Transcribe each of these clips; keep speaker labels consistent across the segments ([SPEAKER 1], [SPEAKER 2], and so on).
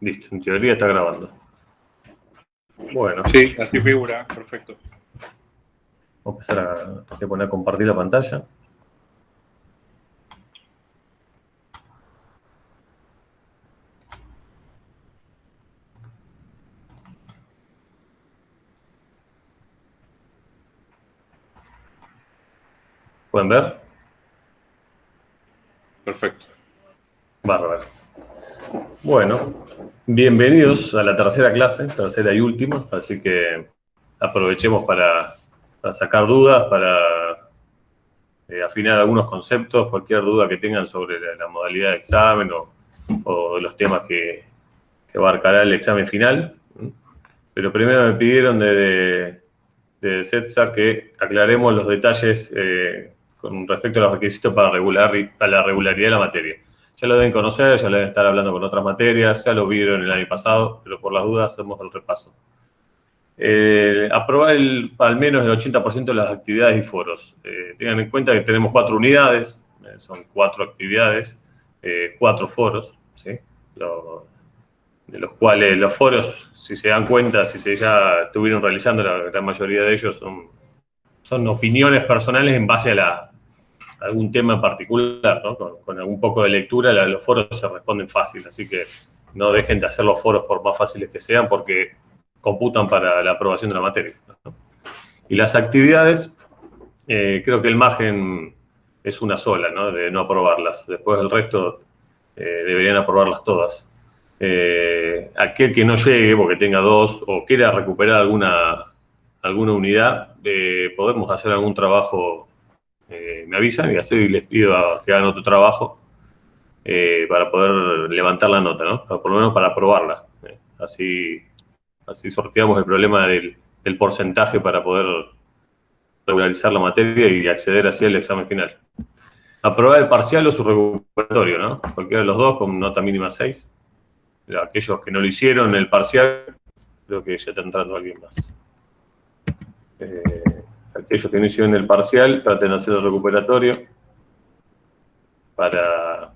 [SPEAKER 1] Listo, en teoría está grabando. Bueno.
[SPEAKER 2] Sí, así figura, perfecto.
[SPEAKER 1] Vamos a empezar a poner a compartir la pantalla. ¿Pueden ver?
[SPEAKER 2] Perfecto.
[SPEAKER 1] Bárbaro. Bueno, bienvenidos a la tercera clase, tercera y última, así que aprovechemos para sacar dudas, para afinar algunos conceptos, cualquier duda que tengan sobre la modalidad de examen o los temas que abarcará el examen final. Pero primero me pidieron de CETSA que aclaremos los detalles con respecto a los requisitos para la regularidad de la materia. Ya lo deben conocer, ya lo deben estar hablando con otras materias, ya lo vieron el año pasado, pero por las dudas hacemos el repaso. Aprobar al menos el 80% de las actividades y foros. Tengan en cuenta que tenemos 4 unidades, son 4 actividades, 4 foros, ¿sí? De los cuales los foros, si se dan cuenta, si se ya estuvieron realizando, la gran mayoría de ellos son opiniones personales en base a algún tema en particular, ¿no? Con algún poco de lectura, los foros se responden fácil, así que no dejen de hacer los foros por más fáciles que sean, porque computan para la aprobación de la materia, ¿no? Y las actividades, creo que el margen es una sola, ¿no? De no aprobarlas. Después el resto deberían aprobarlas todas. Aquel que no llegue porque tenga 2 o quiera recuperar alguna unidad, podemos hacer algún trabajo, me avisan y les pido que hagan otro trabajo para poder levantar la nota, ¿no? Por lo menos para aprobarla. Así sorteamos el problema del porcentaje para poder regularizar la materia y acceder así al examen final. Aprobar el parcial o su recuperatorio, ¿no? Cualquiera de los dos con nota mínima 6. Aquellos que no lo hicieron en el parcial, creo que ya está entrando alguien más. Aquellos que no hicieron el parcial, traten de hacer el recuperatorio para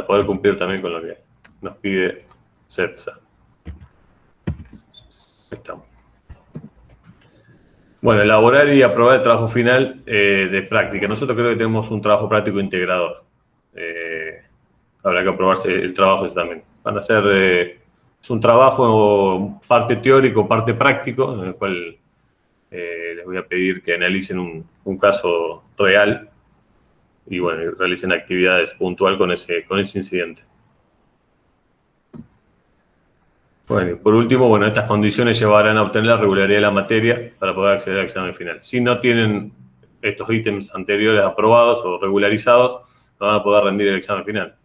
[SPEAKER 1] poder cumplir también con lo que nos pide CETSA. Estamos. Bueno, elaborar y aprobar el trabajo final de práctica. Nosotros creo que tenemos un trabajo práctico integrador. Habrá que aprobarse el trabajo ese también. Van a ser, es un trabajo parte teórico, parte práctico, en el cual les voy a pedir que analicen un caso real y bueno, y realicen actividades puntual con ese incidente. Bueno, y por último, bueno, estas condiciones llevarán a obtener la regularidad de la materia para poder acceder al examen final. Si no tienen estos ítems anteriores aprobados o regularizados, no van a poder rendir el examen final.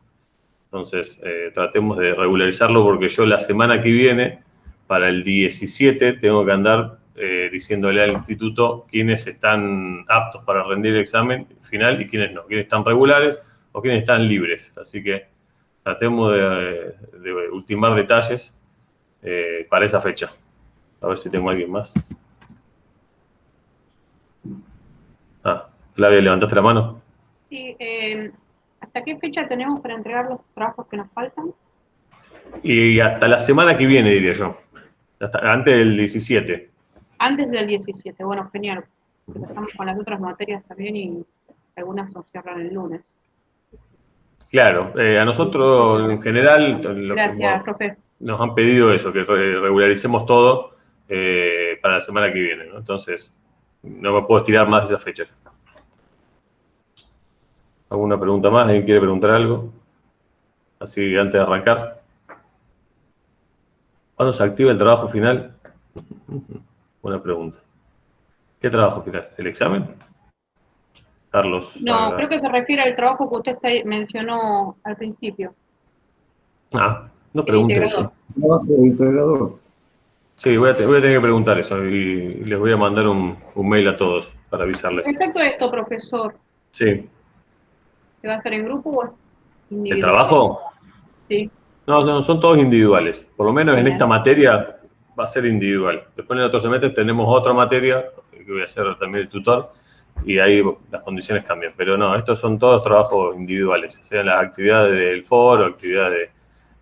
[SPEAKER 1] Entonces, tratemos de regularizarlo porque yo la semana que viene, para el 17, tengo que andar diciéndole al instituto quiénes están aptos para rendir el examen final y quiénes no, quiénes están regulares o quiénes están libres. Así que tratemos de ultimar detalles para esa fecha. A ver si tengo a alguien más. Flavia, ¿levantaste la mano?
[SPEAKER 3] Sí, ¿hasta qué fecha tenemos para entregar los trabajos que nos faltan?
[SPEAKER 1] Y hasta la semana que viene, diría yo. Antes del 17.
[SPEAKER 3] Antes del 17, bueno, genial. Estamos con las otras materias también y algunas nos cierran el lunes.
[SPEAKER 1] Claro, a nosotros en general
[SPEAKER 3] Gracias, profe.
[SPEAKER 1] Nos han pedido eso, que regularicemos todo para la semana que viene, ¿no? Entonces, no me puedo estirar más de esas fechas. ¿Alguna pregunta más? ¿Alguien quiere preguntar algo? Así, antes de arrancar. ¿Cuándo se activa el trabajo final? Buena pregunta. ¿Qué trabajo final? ¿El examen? Carlos.
[SPEAKER 3] No, creo que se refiere al trabajo que usted mencionó al principio.
[SPEAKER 1] No pregunte eso.
[SPEAKER 4] Trabajo de integrador.
[SPEAKER 1] Sí, voy a tener que preguntar eso y les voy a mandar un mail a todos para avisarles.
[SPEAKER 3] Respecto a esto, profesor.
[SPEAKER 1] Sí.
[SPEAKER 3] ¿Se va a hacer en grupo o individual?
[SPEAKER 1] ¿El trabajo?
[SPEAKER 3] Sí.
[SPEAKER 1] No, son todos individuales. Por lo menos en esta materia va a ser individual. Después en el otro semestre tenemos otra materia, que voy a hacer también el tutor, y ahí las condiciones cambian. Pero no, estos son todos trabajos individuales, sean las actividades del foro, actividades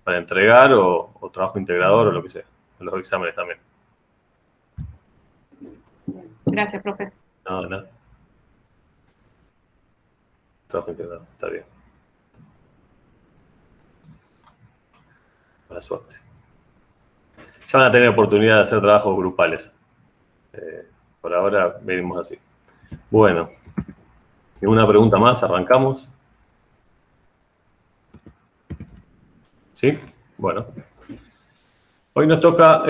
[SPEAKER 1] para entregar o trabajo integrador o lo que sea, los exámenes también.
[SPEAKER 3] Gracias, profe.
[SPEAKER 1] No, no. Trabajo integrador, está bien. Buena suerte. Ya van a tener oportunidad de hacer trabajos grupales. Por ahora venimos así. Bueno, ¿alguna pregunta más? ¿Arrancamos? ¿Sí? Bueno. Hoy nos toca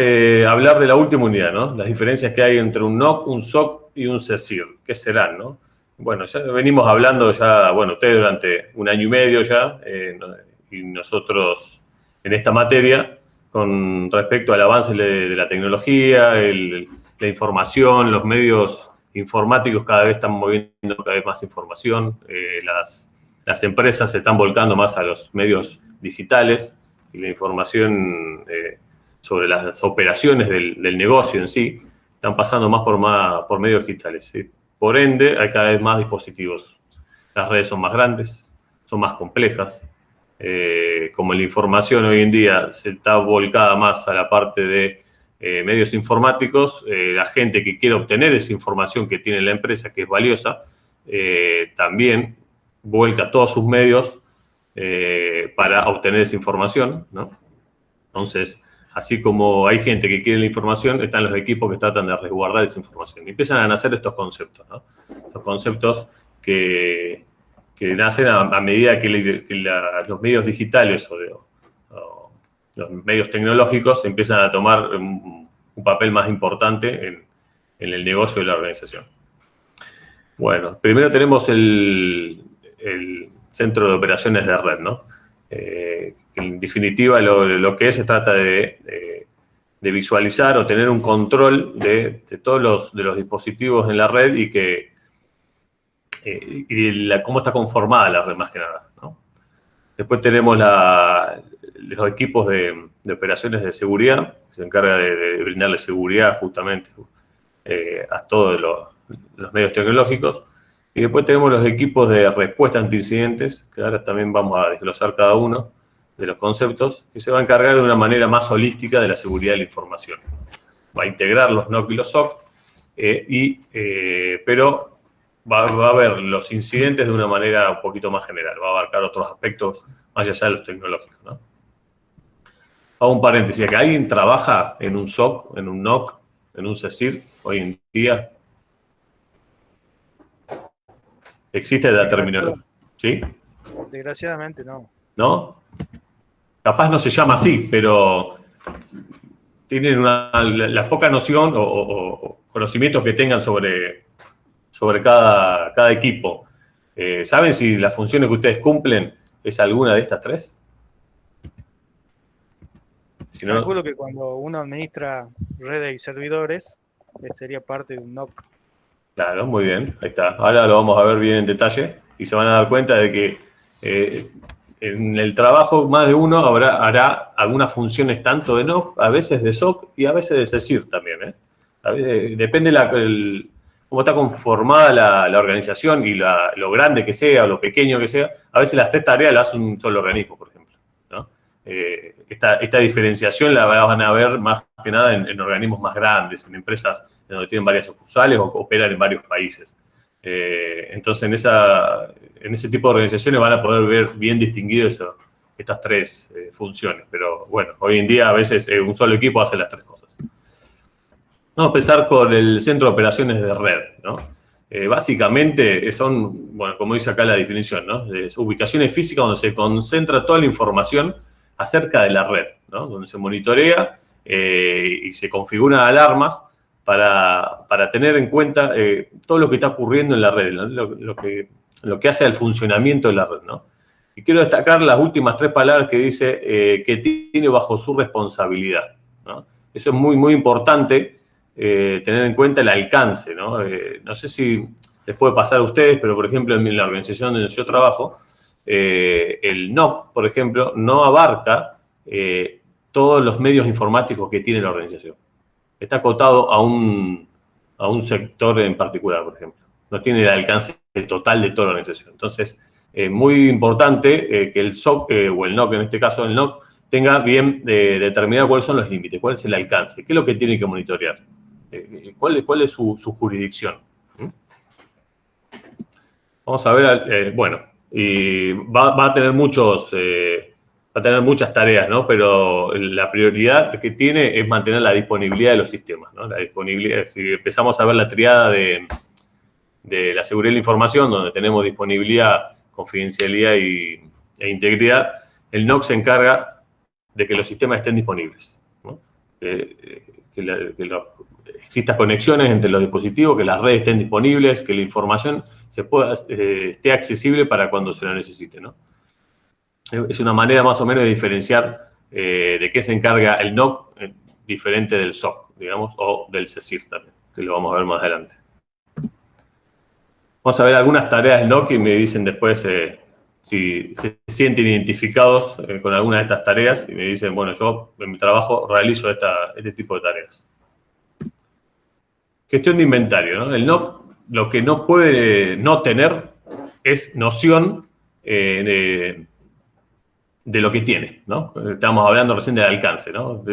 [SPEAKER 1] hablar de la última unidad, ¿no? Las diferencias que hay entre un NOC, un SOC y un CECIR. ¿Qué serán, no? Bueno, ya venimos hablando ya, bueno, ustedes durante 1 año y medio ya, y nosotros en esta materia, con respecto al avance de la tecnología, la información, los medios informáticos cada vez están moviendo cada vez más información, las empresas se están volcando más a los medios digitales y la información sobre las operaciones del negocio en sí están pasando más por medios digitales, ¿sí? Por ende, hay cada vez más dispositivos. Las redes son más grandes, son más complejas. Como la información hoy en día se está volcada más a la parte de medios informáticos, la gente que quiere obtener esa información que tiene la empresa, que es valiosa, también vuelca todos sus medios para obtener esa información, ¿no? Entonces, así como hay gente que quiere la información, están los equipos que tratan de resguardar esa información. Y empiezan a nacer estos conceptos, ¿no? Estos conceptos que nacen a medida que los medios digitales o los medios tecnológicos empiezan a tomar un papel más importante en el negocio de la organización. Bueno, primero tenemos el centro de operaciones de red, ¿no? En definitiva, lo que se trata de visualizar o tener un control de todos los dispositivos en la red y cómo está conformada la red, más que nada, ¿no? Después tenemos los equipos de operaciones de seguridad, que se encarga de brindarle seguridad justamente a todos los medios tecnológicos. Y después tenemos los equipos de respuesta ante incidentes, que ahora también vamos a desglosar cada uno de los conceptos, que se va a encargar de una manera más holística de la seguridad de la información. Va a integrar los NOC y los SOC, pero va a ver los incidentes de una manera un poquito más general, va a abarcar otros aspectos más allá de los tecnológicos, ¿no? Hago un paréntesis, que alguien trabaja en un SOC, en un NOC, en un CECIR hoy en día. ¿Existe la terminología? ¿Sí?
[SPEAKER 4] Desgraciadamente no.
[SPEAKER 1] ¿No? Capaz no se llama así, pero tienen la poca noción o conocimientos que tengan sobre cada equipo. ¿Saben si las funciones que ustedes cumplen es alguna de estas tres? Si no,
[SPEAKER 4] calculo que cuando uno administra redes y servidores, sería parte de un NOC.
[SPEAKER 1] Claro, muy bien, ahí está. Ahora lo vamos a ver bien en detalle y se van a dar cuenta de que en el trabajo más de uno hará algunas funciones tanto de NOC, a veces de SOC y a veces de CECIR también, A veces, depende cómo está conformada la organización y lo grande que sea o lo pequeño que sea. A veces las 3 tareas las hace un solo organismo, por ejemplo, ¿no? Esta diferenciación la van a ver más que nada en organismos más grandes, en empresas donde tienen varias sucursales o operan en varios países. Entonces, en ese tipo de organizaciones van a poder ver bien distinguidos estas 3 funciones. Pero bueno, hoy en día a veces un solo equipo hace las 3 cosas. Vamos a empezar con el centro de operaciones de red, ¿no? Básicamente son, bueno, como dice acá la definición, ¿no? Ubicaciones físicas donde se concentra toda la información acerca de la red, ¿no? Donde se monitorea y se configuran alarmas para tener en cuenta todo lo que está ocurriendo en la red, ¿no? lo que hace al funcionamiento de la red, ¿no? Y quiero destacar las últimas 3 palabras que dice que tiene bajo su responsabilidad, ¿no? Eso es muy, muy importante, tener en cuenta el alcance, ¿no? No sé si les puede pasar a ustedes, pero por ejemplo en la organización donde yo trabajo, el NOC, por ejemplo, no abarca todos los medios informáticos que tiene la organización. Está acotado a un sector en particular, por ejemplo. No tiene el alcance total de toda la organización. Entonces, muy importante que el SOC, o el NOC en este caso, el NOC, tenga bien determinado cuáles son los límites, cuál es el alcance, qué es lo que tiene que monitorear, cuál es su jurisdicción. Vamos a ver, bueno, y va a tener muchas tareas, ¿no? Pero la prioridad que tiene es mantener la disponibilidad de los sistemas, ¿no? La disponibilidad, si empezamos a ver la triada de la seguridad de la información, donde tenemos disponibilidad, confidencialidad e integridad, el NOC se encarga de que los sistemas estén disponibles, ¿no? Existan conexiones entre los dispositivos, que las redes estén disponibles, que la información esté accesible para cuando se lo necesite, ¿no? Es una manera más o menos de diferenciar de qué se encarga el NOC, diferente del SOC, digamos, o del CECIR también, que lo vamos a ver más adelante. Vamos a ver algunas tareas del NOC y me dicen después si se sienten identificados con alguna de estas tareas y me dicen, bueno, yo en mi trabajo realizo este tipo de tareas. Gestión de inventario, ¿no? El NOC lo que no puede no tener es noción de lo que tiene, ¿no? Estábamos hablando recién del alcance, ¿no?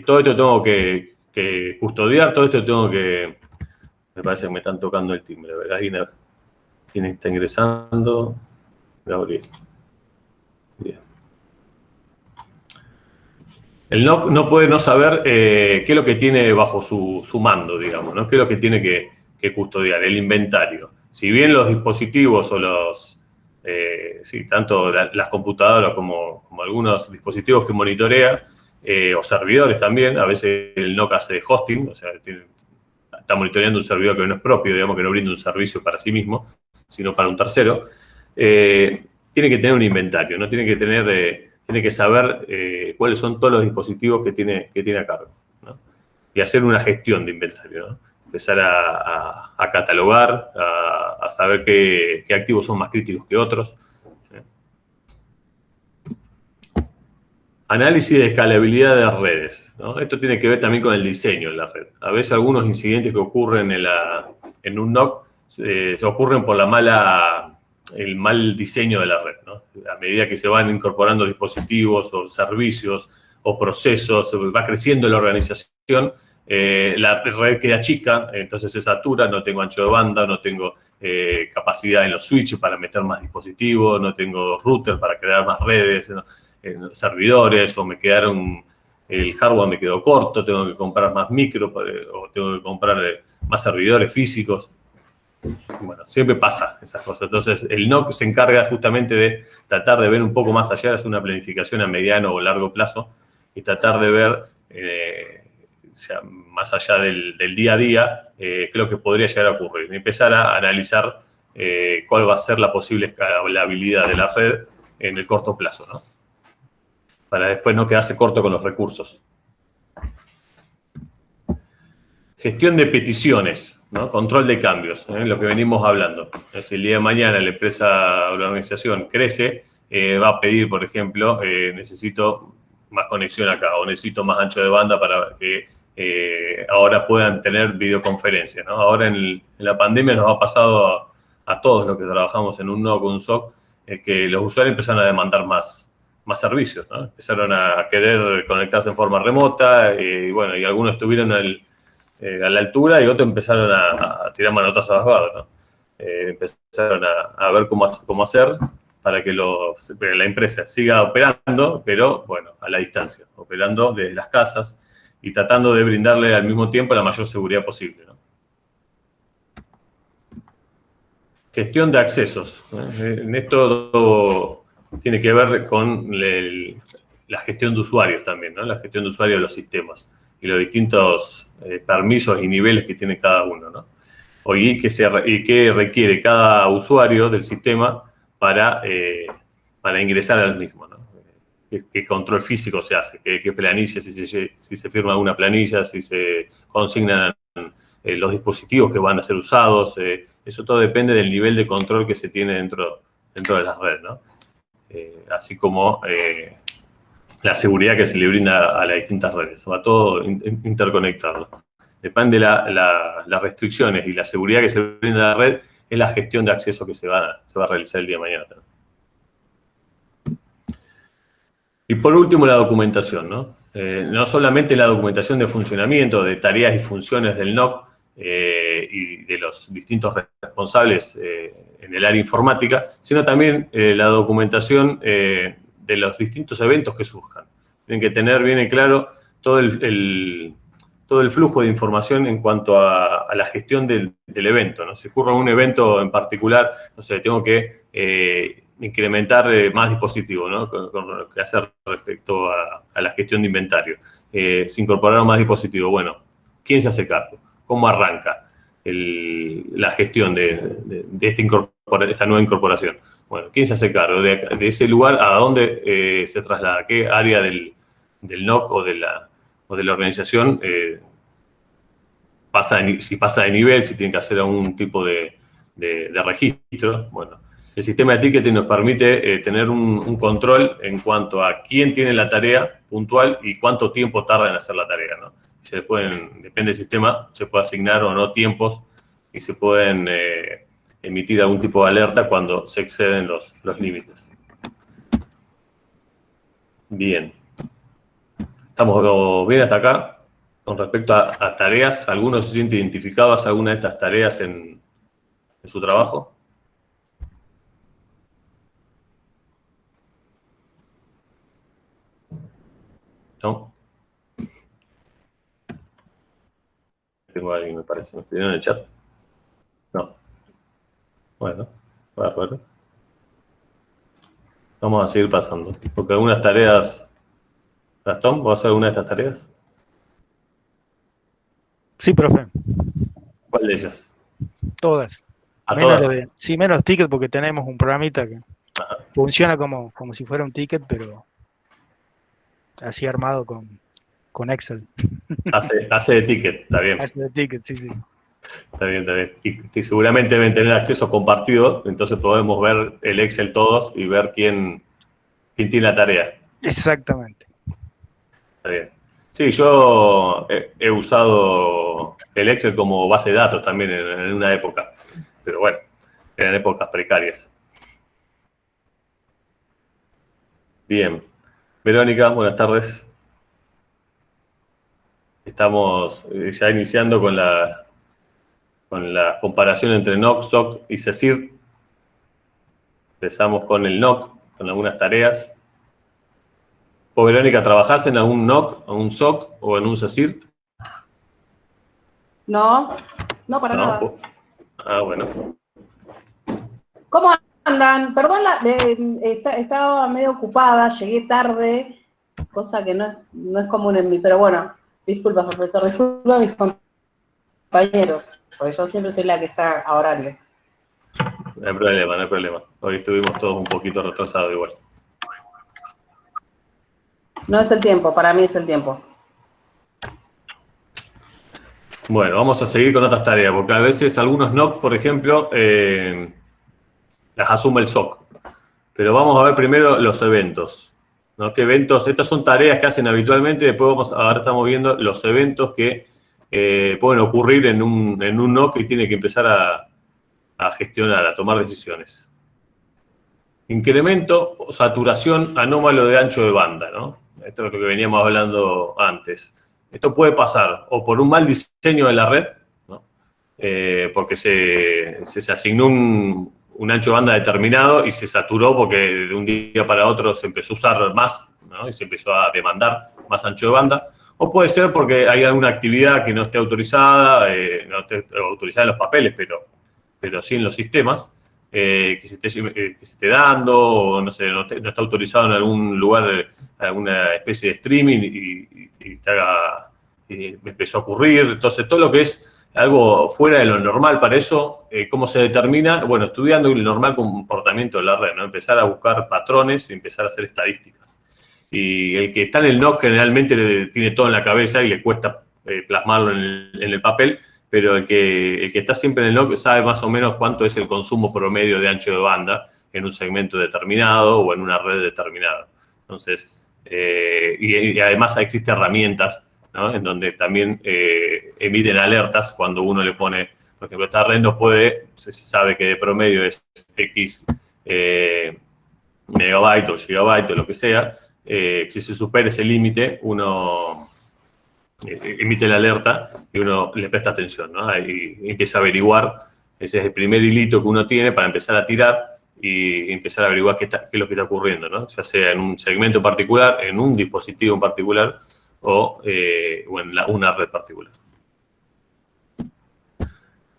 [SPEAKER 1] Todo esto tengo que custodiar, todo esto tengo que... Me parece que me están tocando el timbre, ¿verdad? ¿Quién está ingresando? Gabriel. Bien. El NOC no puede no saber qué es lo que tiene bajo su mando, digamos, ¿no? Qué es lo que tiene que custodiar, el inventario. Si bien los dispositivos o sí, tanto las computadoras como algunos dispositivos que monitorea, o servidores también, a veces el NOC hace hosting, o sea, está monitoreando un servidor que no es propio, digamos, que no brinda un servicio para sí mismo, sino para un tercero, tiene que tener un inventario, ¿no? Tiene que saber cuáles son todos los dispositivos que tiene a cargo, ¿no? Y hacer una gestión de inventario, ¿no? Empezar a catalogar, a saber qué activos son más críticos que otros. Análisis de escalabilidad de redes, ¿no? Esto tiene que ver también con el diseño de la red. A veces algunos incidentes que ocurren en un NOC se ocurren por el mal diseño de la red, ¿no? A medida que se van incorporando dispositivos o servicios o procesos, va creciendo la organización, la red queda chica, entonces se satura, no tengo ancho de banda, no tengo capacidad en los switches para meter más dispositivos, no tengo router para crear más redes, ¿no? Servidores, o el hardware me quedó corto, tengo que comprar más micro, o tengo que comprar más servidores físicos. Bueno, siempre pasa esas cosas. Entonces, el NOC se encarga justamente de tratar de ver un poco más allá, hacer una planificación a mediano o largo plazo y tratar de ver, o sea, más allá del día a día, qué es lo que podría llegar a ocurrir. Y empezar a analizar cuál va a ser la posible escalabilidad de la red en el corto plazo, ¿no? Para después no quedarse corto con los recursos. Gestión de peticiones, ¿no? Control de cambios, lo que venimos hablando. Si el día de mañana la empresa o la organización crece, va a pedir, por ejemplo, necesito más conexión acá, o necesito más ancho de banda para que ahora puedan tener videoconferencias, ¿no? Ahora en la pandemia nos ha pasado a todos los que trabajamos en un NOC o un SOC, que los usuarios empezaron a demandar más servicios, ¿no? Empezaron a querer conectarse en forma remota, y bueno, y algunos estuvieron a la altura y otros empezaron a tirar manotazos abajo, ¿no? Empezaron a ver cómo hacer para que la empresa siga operando, pero bueno, a la distancia, operando desde las casas y tratando de brindarle al mismo tiempo la mayor seguridad posible, ¿no? Gestión de accesos, ¿no? En esto tiene que ver con la gestión de usuarios también, ¿no? La gestión de usuarios de los sistemas y los distintos permisos y niveles que tiene cada uno, ¿no? Y qué requiere cada usuario del sistema para ingresar al mismo, ¿no? ¿Qué control físico se hace? ¿Qué planilla? Si se firma una planilla, si se consignan los dispositivos que van a ser usados. Eso todo depende del nivel de control que se tiene dentro de la red, ¿no? Así como la seguridad que se le brinda a las distintas redes. Va todo interconectado. Depende de las restricciones y la seguridad que se brinda a la red, es la gestión de acceso que se va a realizar el día de mañana. Y por último, la documentación, ¿no? No solamente la documentación de funcionamiento, de tareas y funciones del NOC y de los distintos responsables en el área informática, sino también la documentación de los distintos eventos que surjan. Tienen que tener bien en claro todo el flujo de información en cuanto a la gestión del evento, ¿no? Si ocurre un evento en particular, no sé, tengo que incrementar más dispositivos, ¿no? Con lo que hacer respecto a la gestión de inventario. Se incorporaron más dispositivos. Bueno, ¿quién se hace cargo? ¿Cómo arranca la gestión de esta nueva incorporación? Bueno, ¿quién se hace cargo de ese lugar? ¿A dónde se traslada? ¿Qué área del NOC o de la organización si pasa de nivel, si tiene que hacer algún tipo de registro? Bueno, el sistema de ticketing nos permite tener un control en cuanto a quién tiene la tarea puntual y cuánto tiempo tarda en hacer la tarea, ¿no? Depende del sistema, se puede asignar o no tiempos y se pueden emitir algún tipo de alerta cuando se exceden los límites. Bien. ¿Estamos bien hasta acá? Con respecto a tareas, ¿alguno se siente identificado a alguna de estas tareas en su trabajo? ¿No? Tengo a alguien, me parece. ¿Me escribieron en el chat? No. Bueno, bárbaro. Vamos a seguir pasando. Porque algunas tareas... Gastón, ¿vos hacer alguna de estas tareas?
[SPEAKER 4] Sí, profe.
[SPEAKER 1] ¿Cuál de ellas?
[SPEAKER 4] Todas.
[SPEAKER 1] ¿A
[SPEAKER 4] Menos
[SPEAKER 1] todas?
[SPEAKER 4] sí, menos ticket porque tenemos un programita que funciona como si fuera un ticket, pero así armado con Excel.
[SPEAKER 1] Hace de ticket, está bien.
[SPEAKER 4] Hace de ticket, sí, sí.
[SPEAKER 1] Está bien, está bien. Y seguramente deben tener acceso compartido, entonces podemos ver el Excel todos y ver quién tiene la tarea.
[SPEAKER 4] Exactamente.
[SPEAKER 1] Está bien. Sí, yo he usado el Excel como base de datos también en una época, pero bueno, eran épocas precarias. Bien. Verónica, buenas tardes. Estamos ya iniciando con la comparación entre NOC, SOC y CECIRT. Empezamos con el NOC, con algunas tareas. ¿Vos, Verónica, trabajás en algún NOC, en un SOC o en un CECIRT?
[SPEAKER 5] No, no para nada.
[SPEAKER 1] Ah, bueno.
[SPEAKER 5] ¿Cómo andan? Perdón, estaba medio ocupada, llegué tarde, cosa que no es común en mí, pero bueno, disculpa, profesor, disculpa a mis compañeros, porque yo siempre soy la que está a horario.
[SPEAKER 1] No hay problema, no hay problema. Hoy estuvimos todos un poquito retrasados igual.
[SPEAKER 5] No es el tiempo, para mí es el tiempo.
[SPEAKER 1] Bueno, vamos a seguir con otras tareas, porque a veces algunos NOC, por ejemplo, las asume el SOC. Pero vamos a ver primero los eventos, ¿no? ¿Qué eventos? Estas son tareas que hacen habitualmente, después ahora estamos viendo los eventos que pueden ocurrir en un NOC y tiene que empezar a gestionar, a tomar decisiones. Incremento o saturación anómalo de ancho de banda, ¿no? Esto es lo que veníamos hablando antes. Esto puede pasar o por un mal diseño de la red, ¿no? Porque se asignó un ancho de banda determinado y se saturó porque de un día para otro se empezó a usar más, ¿no? Y se empezó a demandar más ancho de banda. O puede ser porque hay alguna actividad que no esté autorizada, no esté autorizada en los papeles, pero sí en los sistemas, que se esté dando, o no sé, no está autorizado en algún lugar, alguna especie de streaming y empezó a ocurrir. Entonces, todo lo que es algo fuera de lo normal para eso, ¿cómo se determina? Bueno, estudiando el normal comportamiento de la red, ¿no? Empezar a buscar patrones y empezar a hacer estadísticas. Y el que está en el NOC generalmente tiene todo en la cabeza y le cuesta plasmarlo en el papel, pero el que está siempre en el NOC sabe más o menos cuánto es el consumo promedio de ancho de banda en un segmento determinado o en una red determinada. Entonces, y además existen herramientas, ¿no? En donde también emiten alertas cuando uno le pone, por ejemplo, esta red no puede, se sabe que de promedio es X megabyte o gigabyte o lo que sea, si se supera ese límite, uno emite la alerta y uno le presta atención, ¿no? Y empieza a averiguar. Ese es el primer hilito que uno tiene para empezar a tirar y empezar a averiguar qué es lo que está ocurriendo, ¿no? Ya sea en un segmento particular, en un dispositivo en particular o en una red particular.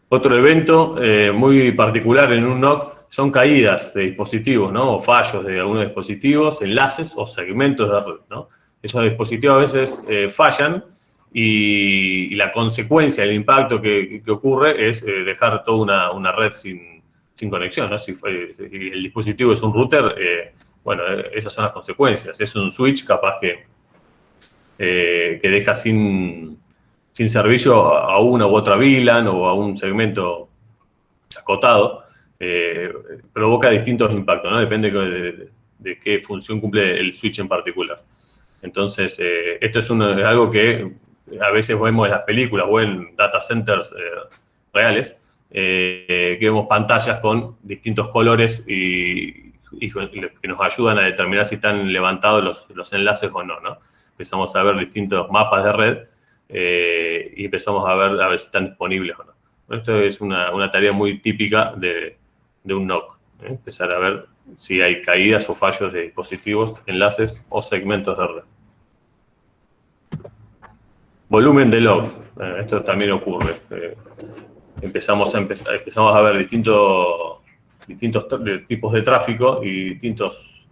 [SPEAKER 1] Otro evento muy particular en un NOC son caídas de dispositivos, ¿no? O fallos de algunos dispositivos, enlaces o segmentos de red, ¿no? Esos dispositivos a veces fallan y la consecuencia, el impacto que ocurre es dejar toda una red sin conexión, ¿no? Si el dispositivo es un router, bueno, esas son las consecuencias. Es un switch capaz que deja sin servicio a una u otra VLAN o a un segmento acotado, provoca distintos impactos, ¿no? Depende de qué función cumple el switch en particular. Entonces, esto es algo que a veces vemos en las películas o en data centers reales, que vemos pantallas con distintos colores y que nos ayudan a determinar si están levantados los enlaces o no, ¿no? Empezamos a ver distintos mapas de red y empezamos a ver si están disponibles o no. Esto es una tarea muy típica de un NOC, empezar a ver si hay caídas o fallos de dispositivos, enlaces o segmentos de red. Volumen de log, esto también ocurre. Empezamos a ver distintos tipos de tráfico y distintos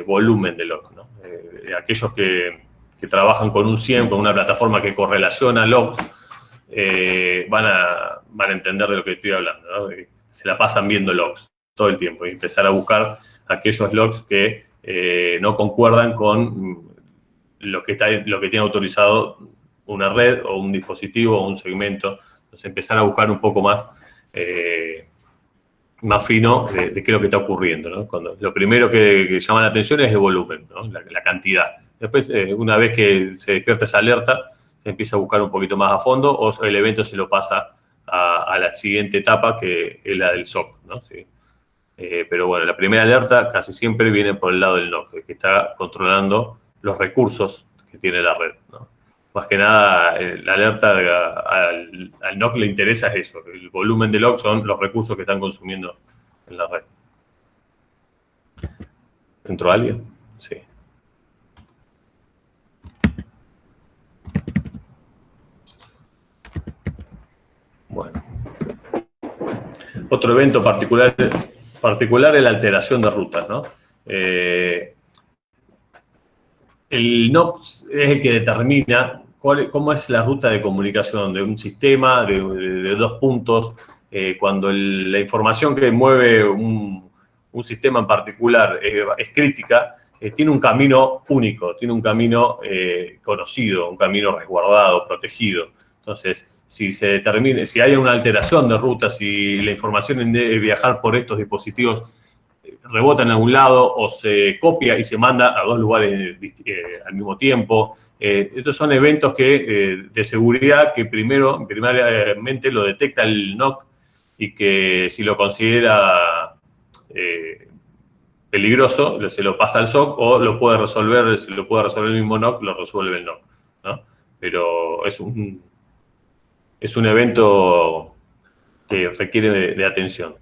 [SPEAKER 1] volumen de log, ¿no? Aquellos que trabajan con un SIEM, con una plataforma que correlaciona logs, van a entender de lo que estoy hablando, ¿no? Se la pasan viendo logs todo el tiempo y empezar a buscar aquellos logs que no concuerdan con lo que tiene autorizado una red o un dispositivo o un segmento. Entonces empezar a buscar un poco más fino de qué es lo que está ocurriendo, ¿no? Lo primero que llama la atención es el volumen, ¿no? La cantidad. Después, una vez que se despierta esa alerta, se empieza a buscar un poquito más a fondo o el evento se lo pasa a la siguiente etapa, que es la del SOC, ¿no? ¿Sí? Pero bueno, la primera alerta casi siempre viene por el lado del NOC, que está controlando los recursos que tiene la red, ¿no? Más que nada, la alerta al NOC le interesa es eso. El volumen de log son los recursos que están consumiendo en la red. ¿Entró alguien? Sí. Bueno. Otro evento particular es la alteración de rutas, ¿no? El NOC es el que determina cómo es la ruta de comunicación de un sistema, de dos puntos. Cuando la información que mueve un sistema en particular es crítica, tiene un camino único, tiene un camino conocido, un camino resguardado, protegido. Entonces, si hay una alteración de ruta, si la información debe viajar por estos dispositivos rebota en algún lado o se copia y se manda a dos lugares al mismo tiempo. Estos son eventos de seguridad que primariamente lo detecta el NOC y que si lo considera peligroso, se lo pasa al SOC o si lo puede resolver el mismo NOC, lo resuelve el NOC, ¿no? Pero es un evento que requiere de atención.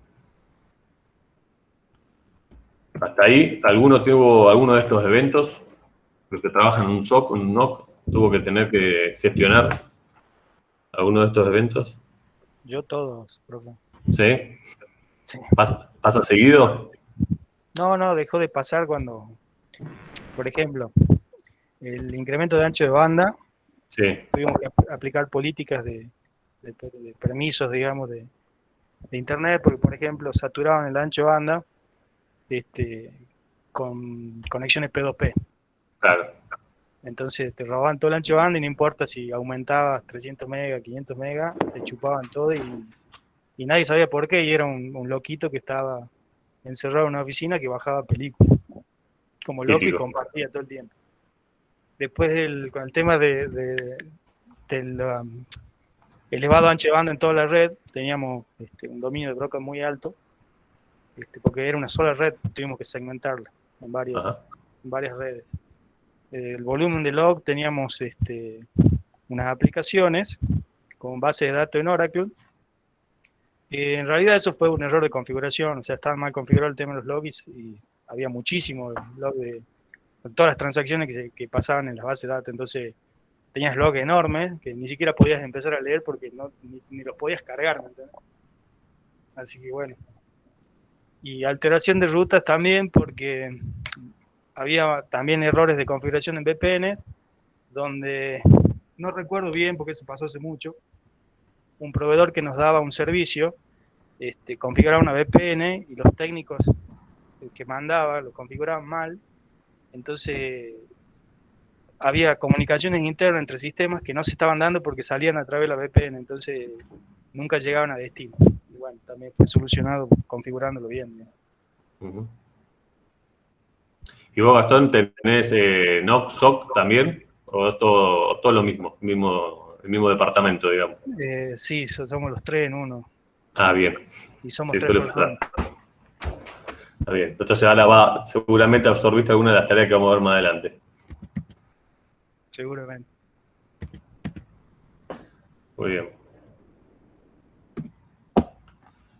[SPEAKER 1] Hasta ahí, ¿alguno de estos eventos? Los que trabajan en un SOC, en un NOC, tuvo que tener que gestionar alguno de estos eventos.
[SPEAKER 4] Yo todos, profe.
[SPEAKER 1] ¿Sí?
[SPEAKER 4] Sí.
[SPEAKER 1] ¿Pasa seguido?
[SPEAKER 4] No, dejó de pasar cuando, por ejemplo, el incremento de ancho de banda,
[SPEAKER 1] Sí.
[SPEAKER 4] tuvimos que aplicar políticas de permisos, digamos, de Internet, porque, por ejemplo, saturaban el ancho de banda con conexiones P2P.
[SPEAKER 1] Claro.
[SPEAKER 4] Entonces te robaban todo el ancho de banda y no importa si aumentabas 300 megas, 500 megas, te chupaban todo y nadie sabía por qué, y era un loquito que estaba encerrado en una oficina que bajaba películas como loco y compartía todo el tiempo. Después con el tema del elevado ancho de banda en toda la red, teníamos un dominio de broca muy alto, porque era una sola red, tuvimos que segmentarla en varias redes. el volumen de log, teníamos unas aplicaciones con base de datos en Oracle. En realidad eso fue un error de configuración, o sea, estaba mal configurado el tema de los logs y había muchísimo log de todas las transacciones que pasaban en las bases de datos, entonces tenías logs enormes que ni siquiera podías empezar a leer porque ni los podías cargar, ¿me entiendes? Así que bueno. Y alteración de rutas también, porque había también errores de configuración en VPN, donde no recuerdo bien porque eso pasó hace mucho, un proveedor que nos daba un servicio, configuraba una VPN y los técnicos que mandaba lo configuraban mal, entonces había comunicaciones internas entre sistemas que no se estaban dando porque salían a través de la VPN, entonces nunca llegaban a destino. Y bueno, también fue solucionado configurándolo bien, ¿no?
[SPEAKER 1] Uh-huh. ¿Y vos, Gastón, tenés NOC, SOC también? ¿O es todo lo mismo, el mismo departamento, digamos?
[SPEAKER 4] Sí, somos los tres en uno.
[SPEAKER 1] Ah, bien.
[SPEAKER 4] Y somos
[SPEAKER 1] Sí,
[SPEAKER 4] tres
[SPEAKER 1] suele
[SPEAKER 4] personas.
[SPEAKER 1] pasar. Está bien. Entonces ahora seguramente absorbiste alguna de las tareas que vamos a ver más adelante.
[SPEAKER 4] Seguramente.
[SPEAKER 1] Muy bien.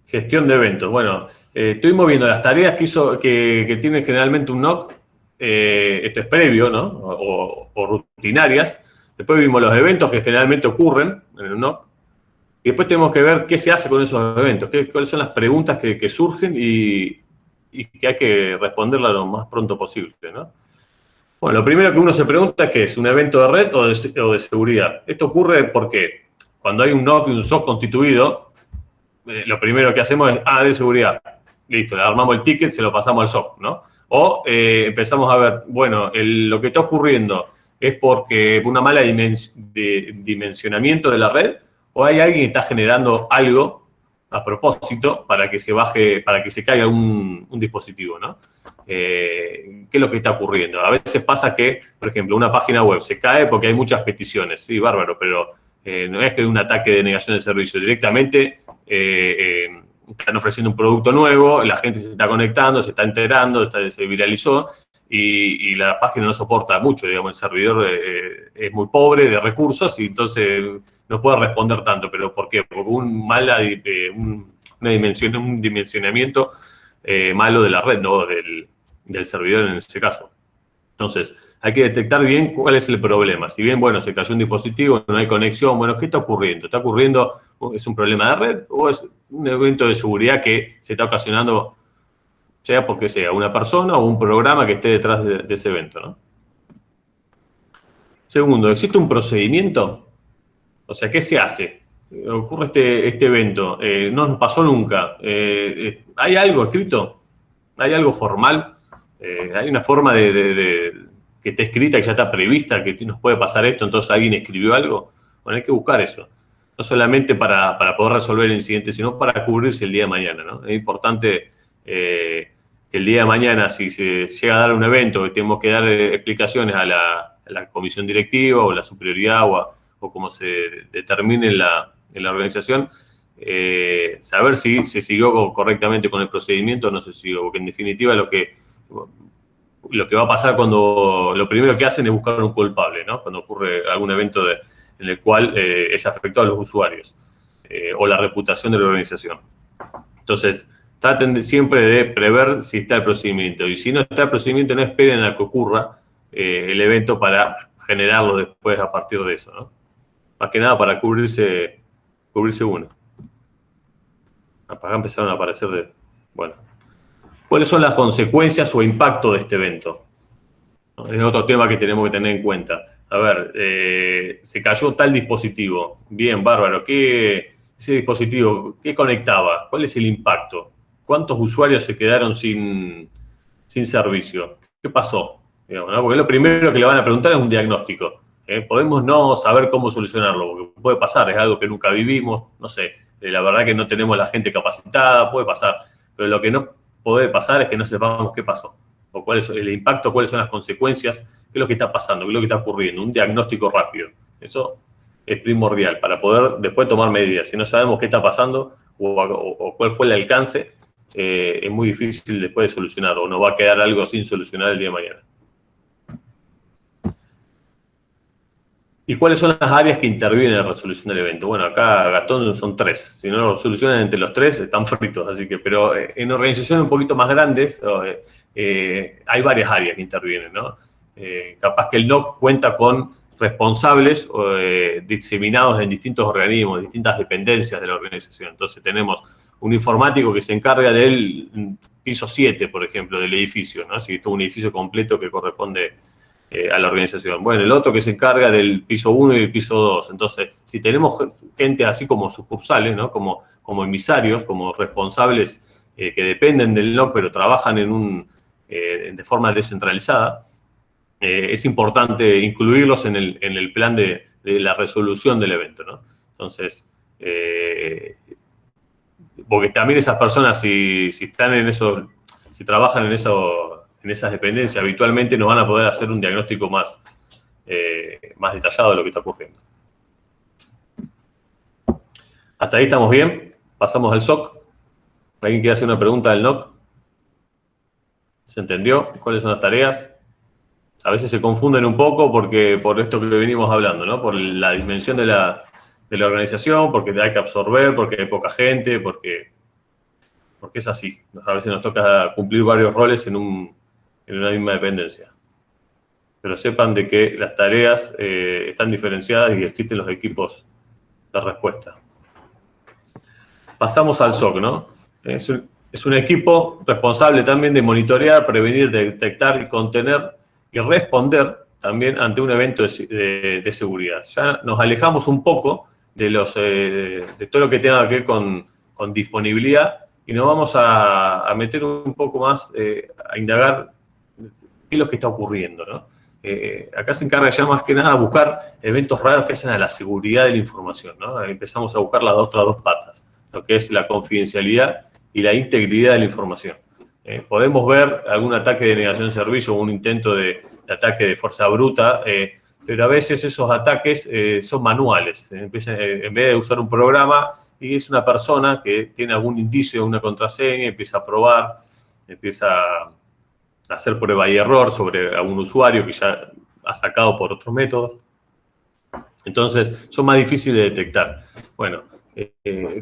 [SPEAKER 1] Gestión de eventos. Bueno, estuvimos viendo las tareas que tienen generalmente un NOC. Esto es previo, ¿no? O rutinarias. Después vimos los eventos que generalmente ocurren en el NOC. Y después tenemos que ver qué se hace con esos eventos, cuáles son las preguntas que surgen y que hay que responderlas lo más pronto posible, ¿no? Bueno, lo primero que uno se pregunta es qué es, ¿un evento de red o de seguridad? Esto ocurre porque cuando hay un NOC y un SOC constituido, lo primero que hacemos es, de seguridad. Listo, le armamos el ticket, se lo pasamos al SOC, ¿no? O empezamos a ver, bueno, lo que está ocurriendo es porque una mala dimensionamiento de la red, o hay alguien que está generando algo a propósito para que se baje, para que se caiga un dispositivo, ¿no? ¿Qué es lo que está ocurriendo? A veces pasa que, por ejemplo, una página web se cae porque hay muchas peticiones, sí, bárbaro, pero no es que hay un ataque de negación de servicio, directamente están ofreciendo un producto nuevo, la gente se está conectando, se está enterando, se viralizó y la página no soporta mucho, digamos, el servidor es muy pobre de recursos y entonces no puede responder tanto. ¿Pero por qué? Porque un dimensionamiento malo de la red, ¿no? Del servidor en ese caso. Entonces, hay que detectar bien cuál es el problema. Si bien, bueno, se cayó un dispositivo, no hay conexión, bueno, ¿qué está ocurriendo? ¿Está ocurriendo, es un problema de red o es un evento de seguridad que se está ocasionando, sea porque sea una persona o un programa que esté detrás de ese evento, ¿no? Segundo, ¿existe un procedimiento? O sea, ¿qué se hace? Ocurre este evento, no nos pasó nunca. ¿Hay algo escrito? ¿Hay algo formal? ¿Hay una forma que esté escrita, que ya está prevista, que nos puede pasar esto, entonces alguien escribió algo? Bueno, hay que buscar eso. No solamente para poder resolver el incidente, sino para cubrirse el día de mañana, ¿no? Es importante que el día de mañana, si se llega a dar un evento, que tenemos que dar explicaciones a la comisión directiva o la superioridad o como se determine en la organización, saber si se siguió correctamente con el procedimiento o no se siguió, porque en definitiva lo que va a pasar cuando lo primero que hacen es buscar un culpable, ¿no? Cuando ocurre algún evento en el cual es afectado a los usuarios o la reputación de la organización. Entonces, traten siempre de prever si está el procedimiento. Y si no está el procedimiento, no esperen a que ocurra el evento para generarlo después a partir de eso, ¿no? Más que nada para cubrirse uno. Acá empezaron a aparecer bueno. ¿Cuáles son las consecuencias o impacto de este evento? ¿No? Es otro tema que tenemos que tener en cuenta. A ver, se cayó tal dispositivo. Bien, bárbaro. Ese dispositivo, ¿qué conectaba? ¿Cuál es el impacto? ¿Cuántos usuarios se quedaron sin servicio? ¿Qué pasó? Digamos, ¿no? Porque lo primero que le van a preguntar es un diagnóstico. Podemos no saber cómo solucionarlo, porque puede pasar, es algo que nunca vivimos, no sé, la verdad que no tenemos la gente capacitada, puede pasar, pero lo que no puede pasar es que no sepamos qué pasó, o cuál es el impacto, cuáles son las consecuencias, qué es lo que está pasando, qué es lo que está ocurriendo, un diagnóstico rápido. Eso es primordial para poder después tomar medidas. Si no sabemos qué está pasando o cuál fue el alcance, es muy difícil después de solucionar, o nos va a quedar algo sin solucionar el día de mañana. ¿Y cuáles son las áreas que intervienen en la resolución del evento? Bueno, acá Gastón son 3. Si no lo solucionan entre los 3, están fritos. Así que, pero en organizaciones un poquito más grandes hay varias áreas que intervienen, ¿no? Capaz que el NOC cuenta con responsables diseminados en distintos organismos, distintas dependencias de la organización. Entonces tenemos un informático que se encarga del piso 7, por ejemplo, del edificio, ¿no? Si es todo un edificio completo que corresponde a la organización. Bueno, el otro que se encarga del piso 1 y el piso 2. Entonces, si tenemos gente así como sucursales, ¿no? Como emisarios, como responsables que dependen del NOC, pero trabajan de forma descentralizada, es importante incluirlos en el plan de la resolución del evento, ¿no? Entonces, porque también esas personas, si están en eso, si trabajan en esas dependencias, habitualmente no van a poder hacer un diagnóstico más detallado de lo que está ocurriendo. ¿Hasta ahí estamos bien? Pasamos al SOC. ¿Alguien quiere hacer una pregunta del NOC? ¿Se entendió? ¿Cuáles son las tareas? A veces se confunden un poco por esto que venimos hablando, ¿no? Por la dimensión de la organización, porque hay que absorber, porque hay poca gente, porque es así. A veces nos toca cumplir varios roles en una misma dependencia. Pero sepan de que las tareas están diferenciadas y existen los equipos de respuesta. Pasamos al SOC, ¿no? Es un equipo responsable también de monitorear, prevenir, detectar y contener y responder también ante un evento de seguridad. Ya nos alejamos un poco de todo lo que tenga que ver con disponibilidad y nos vamos a meter un poco más a indagar qué es lo que está ocurriendo, ¿no? Acá se encarga ya más que nada de buscar eventos raros que hacen a la seguridad de la información, ¿no? Empezamos a buscar las otras dos patas, lo que es la confidencialidad y la integridad de la información. Podemos ver algún ataque de negación de servicio o un intento de ataque de fuerza bruta, pero a veces esos ataques son manuales. En vez de usar un programa, y es una persona que tiene algún indicio de una contraseña, empieza a probar, empieza a hacer prueba y error sobre algún usuario que ya ha sacado por otros métodos. Entonces, son más difíciles de detectar. Bueno,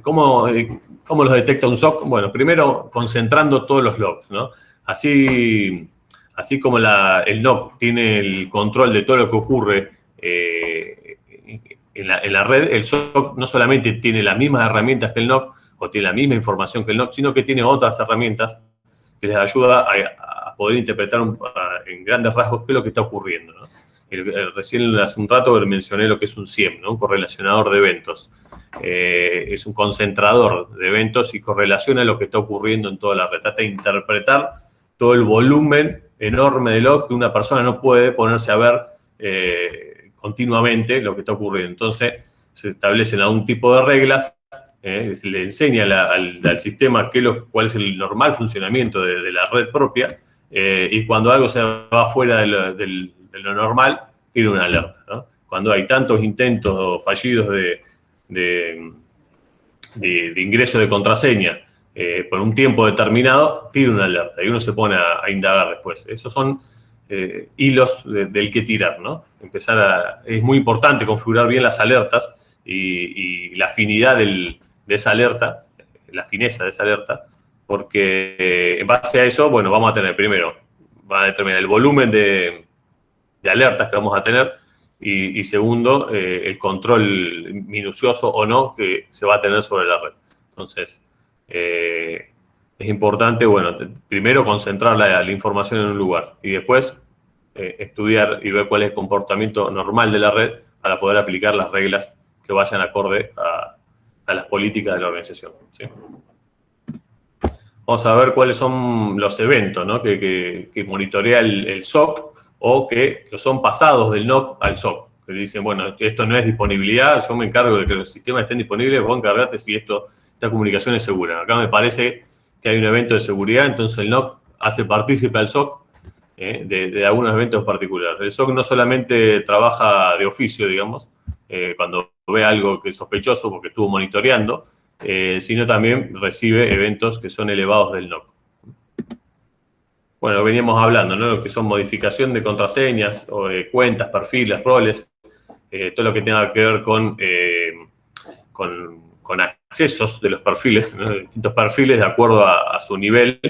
[SPEAKER 1] ¿cómo los detecta un SOC? Bueno, primero concentrando todos los logs, ¿no? Así como el NOC tiene el control de todo lo que ocurre en la red, el SOC no solamente tiene las mismas herramientas que el NOC o tiene la misma información que el NOC, sino que tiene otras herramientas que les ayuda a poder interpretar en grandes rasgos qué es lo que está ocurriendo, ¿no? Recién hace un rato mencioné lo que es un CIEM, ¿no? Un correlacionador de eventos. Es un concentrador de eventos y correlaciona lo que está ocurriendo en toda la red. Trata de interpretar todo el volumen enorme de log que una persona no puede ponerse a ver continuamente lo que está ocurriendo. Entonces, se establecen algún tipo de reglas, se le enseña al sistema cuál es el normal funcionamiento de la red propia, y cuando algo se va fuera de lo normal, tiene una alerta, ¿no? Cuando hay tantos intentos fallidos de ingreso de contraseña por un tiempo determinado, tiene una alerta y uno se pone a indagar después. Esos son hilos del que tirar, ¿no? Es muy importante configurar bien las alertas y la afinidad de esa alerta, la fineza de esa alerta, porque en base a eso, bueno, vamos a tener primero, van a determinar el volumen de alertas que vamos a tener y segundo, el control minucioso o no que se va a tener sobre la red. Entonces, es importante, bueno, primero concentrar la información en un lugar y después estudiar y ver cuál es el comportamiento normal de la red para poder aplicar las reglas que vayan acorde a las políticas de la organización, ¿sí? Vamos a ver cuáles son los eventos, ¿no? que monitorea el SOC o que son pasados del NOC al SOC. Que dicen, bueno, esto no es disponibilidad, yo me encargo de que los sistemas estén disponibles, vos encargate si esta comunicación es segura. Acá me parece que hay un evento de seguridad, entonces el NOC hace partícipe al SOC de algunos eventos particulares. El SOC no solamente trabaja de oficio, digamos, cuando ve algo que es sospechoso porque estuvo monitoreando, sino también recibe eventos que son elevados del NOC. Bueno, veníamos hablando, ¿no? Lo que son modificación de contraseñas, o de cuentas, perfiles, roles. todo lo que tenga que ver con accesos de los perfiles, ¿no? Distintos perfiles de acuerdo a su nivel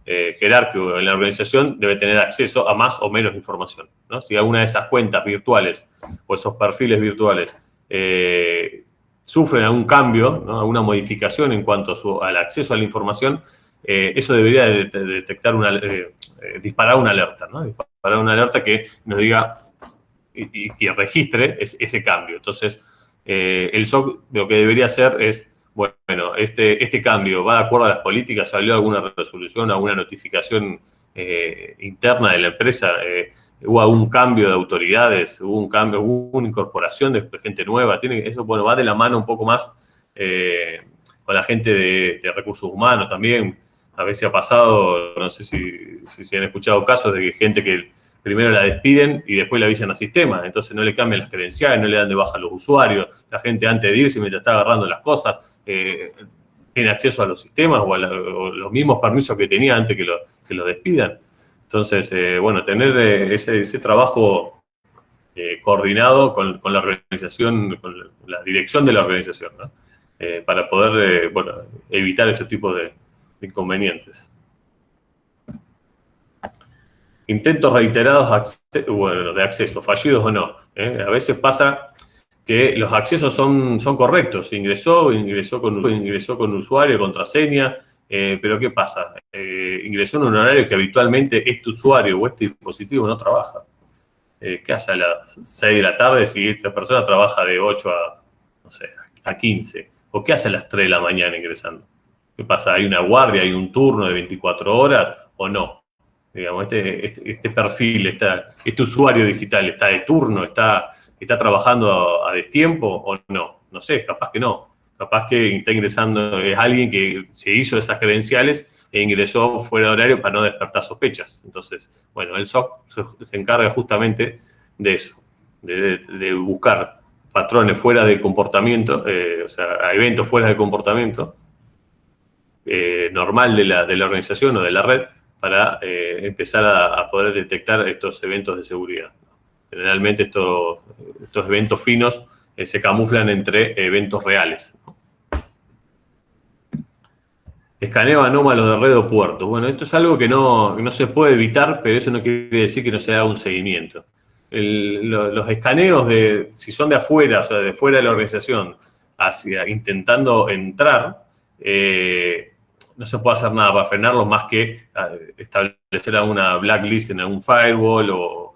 [SPEAKER 1] jerárquico en la organización, debe tener acceso a más o menos información, ¿no? Si alguna de esas cuentas virtuales o esos perfiles virtuales sufren algún cambio, ¿no? Alguna modificación en cuanto al acceso a la información, eso debería detectar disparar una alerta, ¿no? Disparar una alerta que nos diga y que registre ese cambio. Entonces, el SOC lo que debería hacer es, bueno, este cambio va de acuerdo a las políticas, salió alguna resolución, alguna notificación interna de la empresa, hubo algún cambio de autoridades, hubo una incorporación de gente nueva, eso, bueno, va de la mano un poco más con la gente de recursos humanos también. A veces ha pasado, no sé si han escuchado casos de gente que primero la despiden y después la avisan al sistema, entonces no le cambian las credenciales, no le dan de baja a los usuarios, la gente antes de irse mientras está agarrando las cosas, tiene acceso a los sistemas o los mismos permisos que tenía antes que lo despidan. Entonces, bueno, tener ese trabajo coordinado con la organización, con la dirección de la organización, ¿no? Para poder, bueno, evitar este tipo de inconvenientes. Intentos reiterados de acceso, fallidos o no. A veces pasa que los accesos son correctos. Ingresó con usuario, contraseña, pero ¿qué pasa? Ingresó en un horario que habitualmente este usuario o este dispositivo no trabaja. ¿Qué hace a las 6 de la tarde si esta persona trabaja de 8 a 15? ¿O qué hace a las 3 de la mañana ingresando? ¿Qué pasa? ¿Hay una guardia, hay un turno de 24 horas o no? Digamos, este perfil, este usuario digital, ¿está de turno? ¿Está trabajando a destiempo o no? No sé, capaz que no. Capaz que está ingresando, es alguien que se hizo esas credenciales e ingresó fuera de horario para no despertar sospechas. Entonces, bueno, el SOC se encarga justamente de eso, de buscar patrones fuera de comportamiento, o sea, eventos fuera de comportamiento normal de la organización o de la red, para empezar a poder detectar estos eventos de seguridad. Generalmente estos eventos finos se camuflan entre eventos reales. Escaneo anómalo de red o puertos. Bueno, esto es algo que no se puede evitar, pero eso no quiere decir que no se haga un seguimiento. Los escaneos, si son de afuera, o sea, de fuera de la organización, intentando entrar, no se puede hacer nada para frenarlos más que establecer alguna blacklist en algún firewall o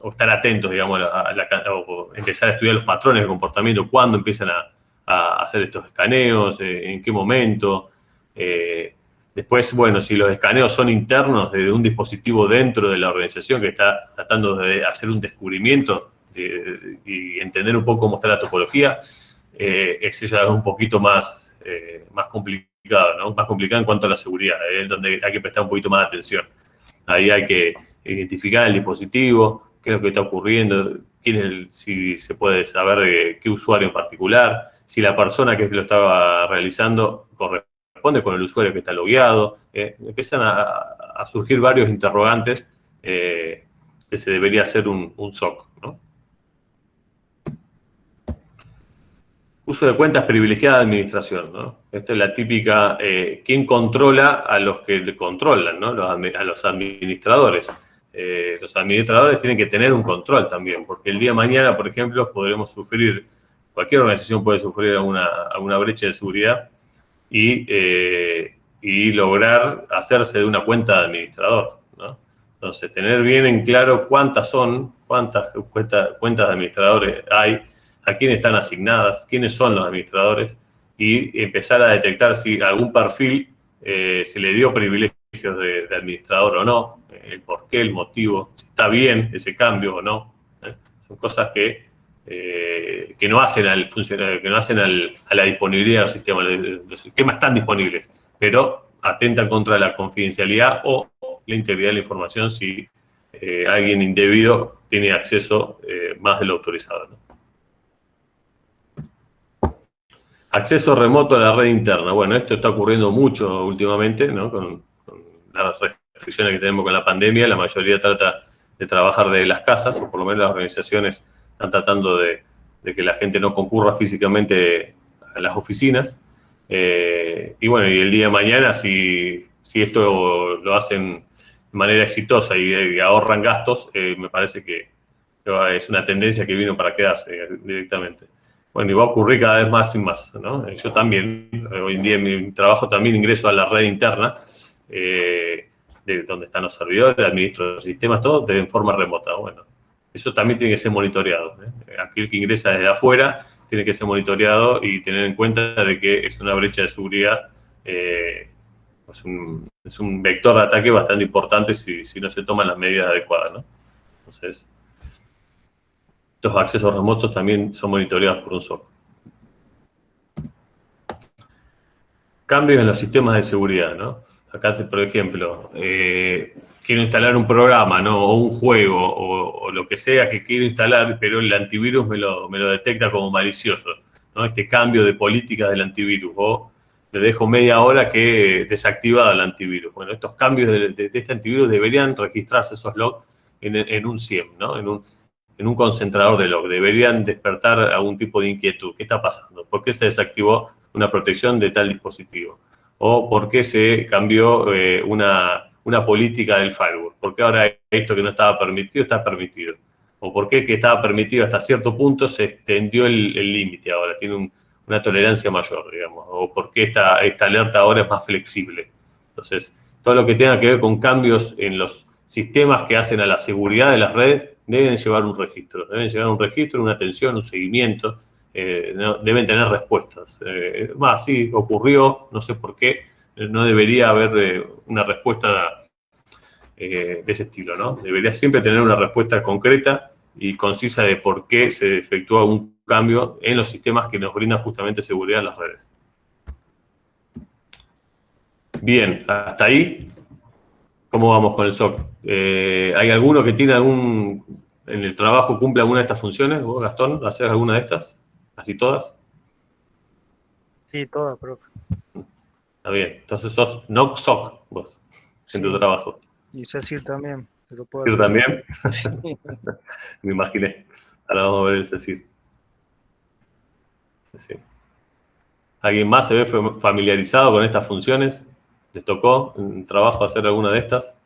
[SPEAKER 1] estar atentos, digamos, o empezar a estudiar los patrones de comportamiento, cuándo empiezan a hacer estos escaneos, en qué momento. Después, bueno, si los escaneos son internos de un dispositivo dentro de la organización que está tratando de hacer un descubrimiento y entender un poco cómo está la topología, eso ya es un poquito más complicado, ¿no? Más complicado en cuanto a la seguridad, donde hay que prestar un poquito más de atención. Ahí hay que identificar el dispositivo, qué es lo que está ocurriendo, si se puede saber qué usuario en particular, si la persona que lo estaba realizando corresponde con el usuario que está logueado. Empiezan a surgir varios interrogantes que se debería hacer un SOC, ¿no? Uso de cuentas privilegiadas de administración, ¿no? Esto es la típica, ¿quién controla a los que controlan, ¿no? A los administradores. Los administradores tienen que tener un control también, porque el día de mañana, por ejemplo, podremos sufrir, cualquier organización puede sufrir alguna brecha de seguridad y lograr hacerse de una cuenta de administrador, ¿no? Entonces, tener bien en claro cuántas cuentas de administradores hay, a quién están asignadas, quiénes son los administradores, y empezar a detectar si algún perfil se le dio privilegios de administrador o no, el por qué, el motivo, si está bien ese cambio o no. Son cosas que no hacen al funcionario, que no hacen a la disponibilidad del sistema. Los sistemas están disponibles, pero atentan contra la confidencialidad o la integridad de la información si alguien indebido tiene acceso más de lo autorizado, ¿no? Acceso remoto a la red interna. Bueno, esto está ocurriendo mucho últimamente, ¿no? Con las restricciones que tenemos con la pandemia, la mayoría trata de trabajar desde las casas, o por lo menos las organizaciones están tratando de que la gente no concurra físicamente a las oficinas. Y bueno, y el día de mañana, si esto lo hacen de manera exitosa y ahorran gastos, me parece que es una tendencia que vino para quedarse directamente. Bueno, y va a ocurrir cada vez más y más, ¿no? Yo también, hoy en día en mi trabajo también ingreso a la red interna, de donde están los servidores, administro los sistemas, todo en forma remota. Bueno, eso también tiene que ser monitoreado, ¿eh? Aquel que ingresa desde afuera tiene que ser monitoreado y tener en cuenta de que es una brecha de seguridad, es un vector de ataque bastante importante si no se toman las medidas adecuadas, ¿no? Entonces, estos accesos remotos también son monitoreados por un SOC. Cambios en los sistemas de seguridad, ¿no? Acá, por ejemplo, quiero instalar un programa, ¿no? O un juego, o lo que sea que quiero instalar, pero el antivirus me lo detecta como malicioso, ¿no? Este cambio de política del antivirus, o le dejo media hora que desactivada el antivirus. Bueno, estos cambios de este antivirus deberían registrarse esos logs en un SIEM, ¿no? En un concentrador de log. Deberían despertar algún tipo de inquietud. ¿Qué está pasando? ¿Por qué se desactivó una protección de tal dispositivo? ¿O por qué se cambió una política del firewall? ¿Por qué ahora esto que no estaba permitido está permitido? ¿O por qué que estaba permitido hasta cierto punto se extendió el límite ahora? Tiene una tolerancia mayor, digamos. ¿O por qué esta alerta ahora es más flexible? Entonces, todo lo que tenga que ver con cambios en los sistemas que hacen a la seguridad de las redes deben llevar un registro. Deben llevar un registro, una atención, un seguimiento. Deben tener respuestas. Sí, ocurrió, no sé por qué, no debería haber una respuesta de ese estilo, ¿no? Debería siempre tener una respuesta concreta y concisa de por qué se efectúa un cambio en los sistemas que nos brindan justamente seguridad en las redes. Bien, hasta ahí, ¿cómo vamos con el SOC? ¿Hay alguno que tiene en el trabajo cumple alguna de estas funciones? ¿Vos, Gastón, haces alguna de estas? ¿Así todas?
[SPEAKER 4] Sí, todas, profe.
[SPEAKER 1] Está bien. Entonces sos no SOC vos, en tu trabajo.
[SPEAKER 4] Y CECIR también. Se lo puedo
[SPEAKER 1] ¿CECIR también?
[SPEAKER 4] Sí.
[SPEAKER 1] Me imaginé. Ahora vamos a ver el CECIR. Sí. ¿Alguien más se ve familiarizado con estas funciones? ¿Les tocó en trabajo hacer alguna de estas?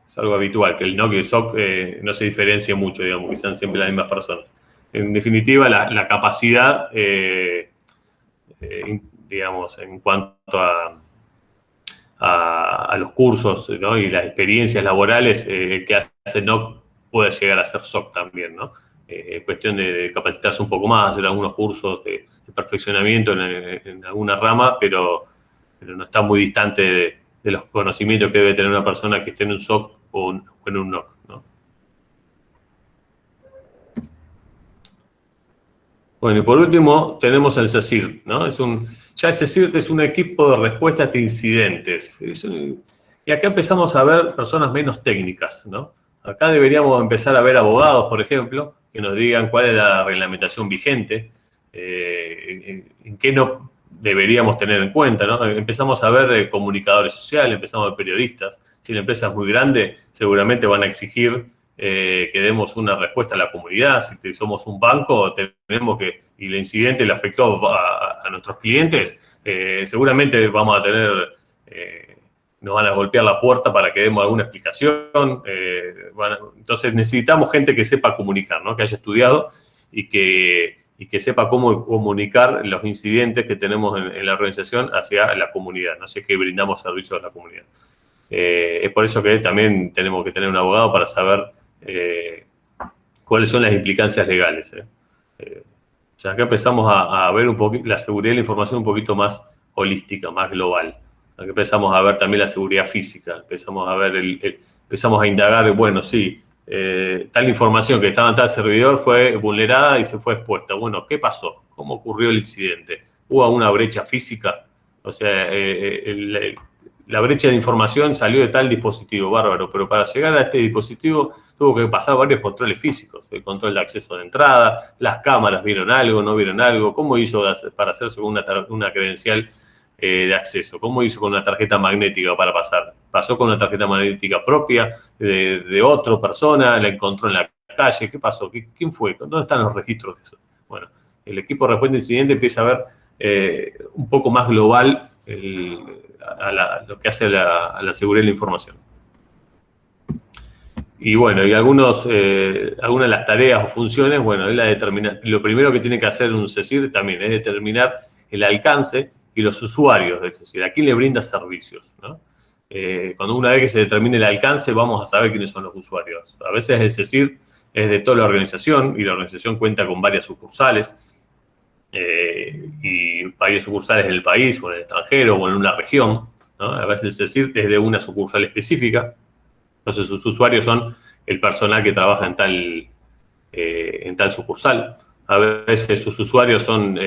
[SPEAKER 1] Es algo habitual, que el NOC y el SOC no se diferencia mucho, digamos, que sean siempre las mismas personas. En definitiva, la capacidad, digamos, en cuanto a los cursos, ¿no? Y las experiencias laborales que hace NOC puede llegar a ser SOC también, ¿no? Cuestión de capacitarse un poco más, hacer algunos cursos de perfeccionamiento en alguna rama, pero no está muy distante de los conocimientos que debe tener una persona que esté en un SOC o en un NOC, ¿no? Bueno, y por último tenemos el CECIR, ¿no? Ya el CECIR es un equipo de respuesta ante incidentes. Y acá empezamos a ver personas menos técnicas, ¿no? Acá deberíamos empezar a ver abogados, por ejemplo, que nos digan cuál es la reglamentación vigente, en qué no deberíamos tener en cuenta, ¿no? Empezamos a ver comunicadores sociales, empezamos a ver periodistas. Si la empresa es muy grande, seguramente van a exigir que demos una respuesta a la comunidad. Si somos un banco, tenemos que, y el incidente le afectó a nuestros clientes, seguramente vamos a tener, nos van a golpear la puerta para que demos alguna explicación. Entonces necesitamos gente que sepa comunicar, ¿no? Que haya estudiado y que sepa cómo comunicar los incidentes que tenemos en la organización hacia la comunidad, ¿no? Así que brindamos servicios a la comunidad. Es por eso que también tenemos que tener un abogado para saber cuáles son las implicancias legales. O sea, acá empezamos a ver un poquito la seguridad de la información un poquito más holística, más global. Acá empezamos a ver también la seguridad física, empezamos a indagar, bueno, sí, tal información que estaba en tal servidor fue vulnerada y se fue expuesta. Bueno, ¿qué pasó? ¿Cómo ocurrió el incidente? ¿Hubo una brecha física? O sea, la brecha de información salió de tal dispositivo, bárbaro, pero para llegar a este dispositivo tuvo que pasar varios controles físicos, el control de acceso de entrada, las cámaras vieron algo, no vieron algo, cómo hizo para hacerse una credencial de acceso? ¿Cómo hizo con una tarjeta magnética para pasar? ¿Pasó con una tarjeta magnética propia de otra persona? ¿La encontró en la calle? ¿Qué pasó? ¿Quién fue? ¿Dónde están los registros de eso? Bueno, el equipo de respuesta a incidente empieza a ver un poco más global lo que hace a la seguridad de la información. Y bueno, y algunas de las tareas o funciones, bueno, es la determinar. Lo primero que tiene que hacer un CECIR también es determinar el alcance y los usuarios del CECIR, a quién le brinda servicios, ¿no? Cuando una vez que se determine el alcance, vamos a saber quiénes son los usuarios. A veces el CECIR es de toda la organización y la organización cuenta con varias sucursales y varias sucursales en el país o en el extranjero o en una región, ¿no? A veces el CECIR es de una sucursal específica. Entonces, sus usuarios son el personal que trabaja en tal sucursal. A veces sus usuarios son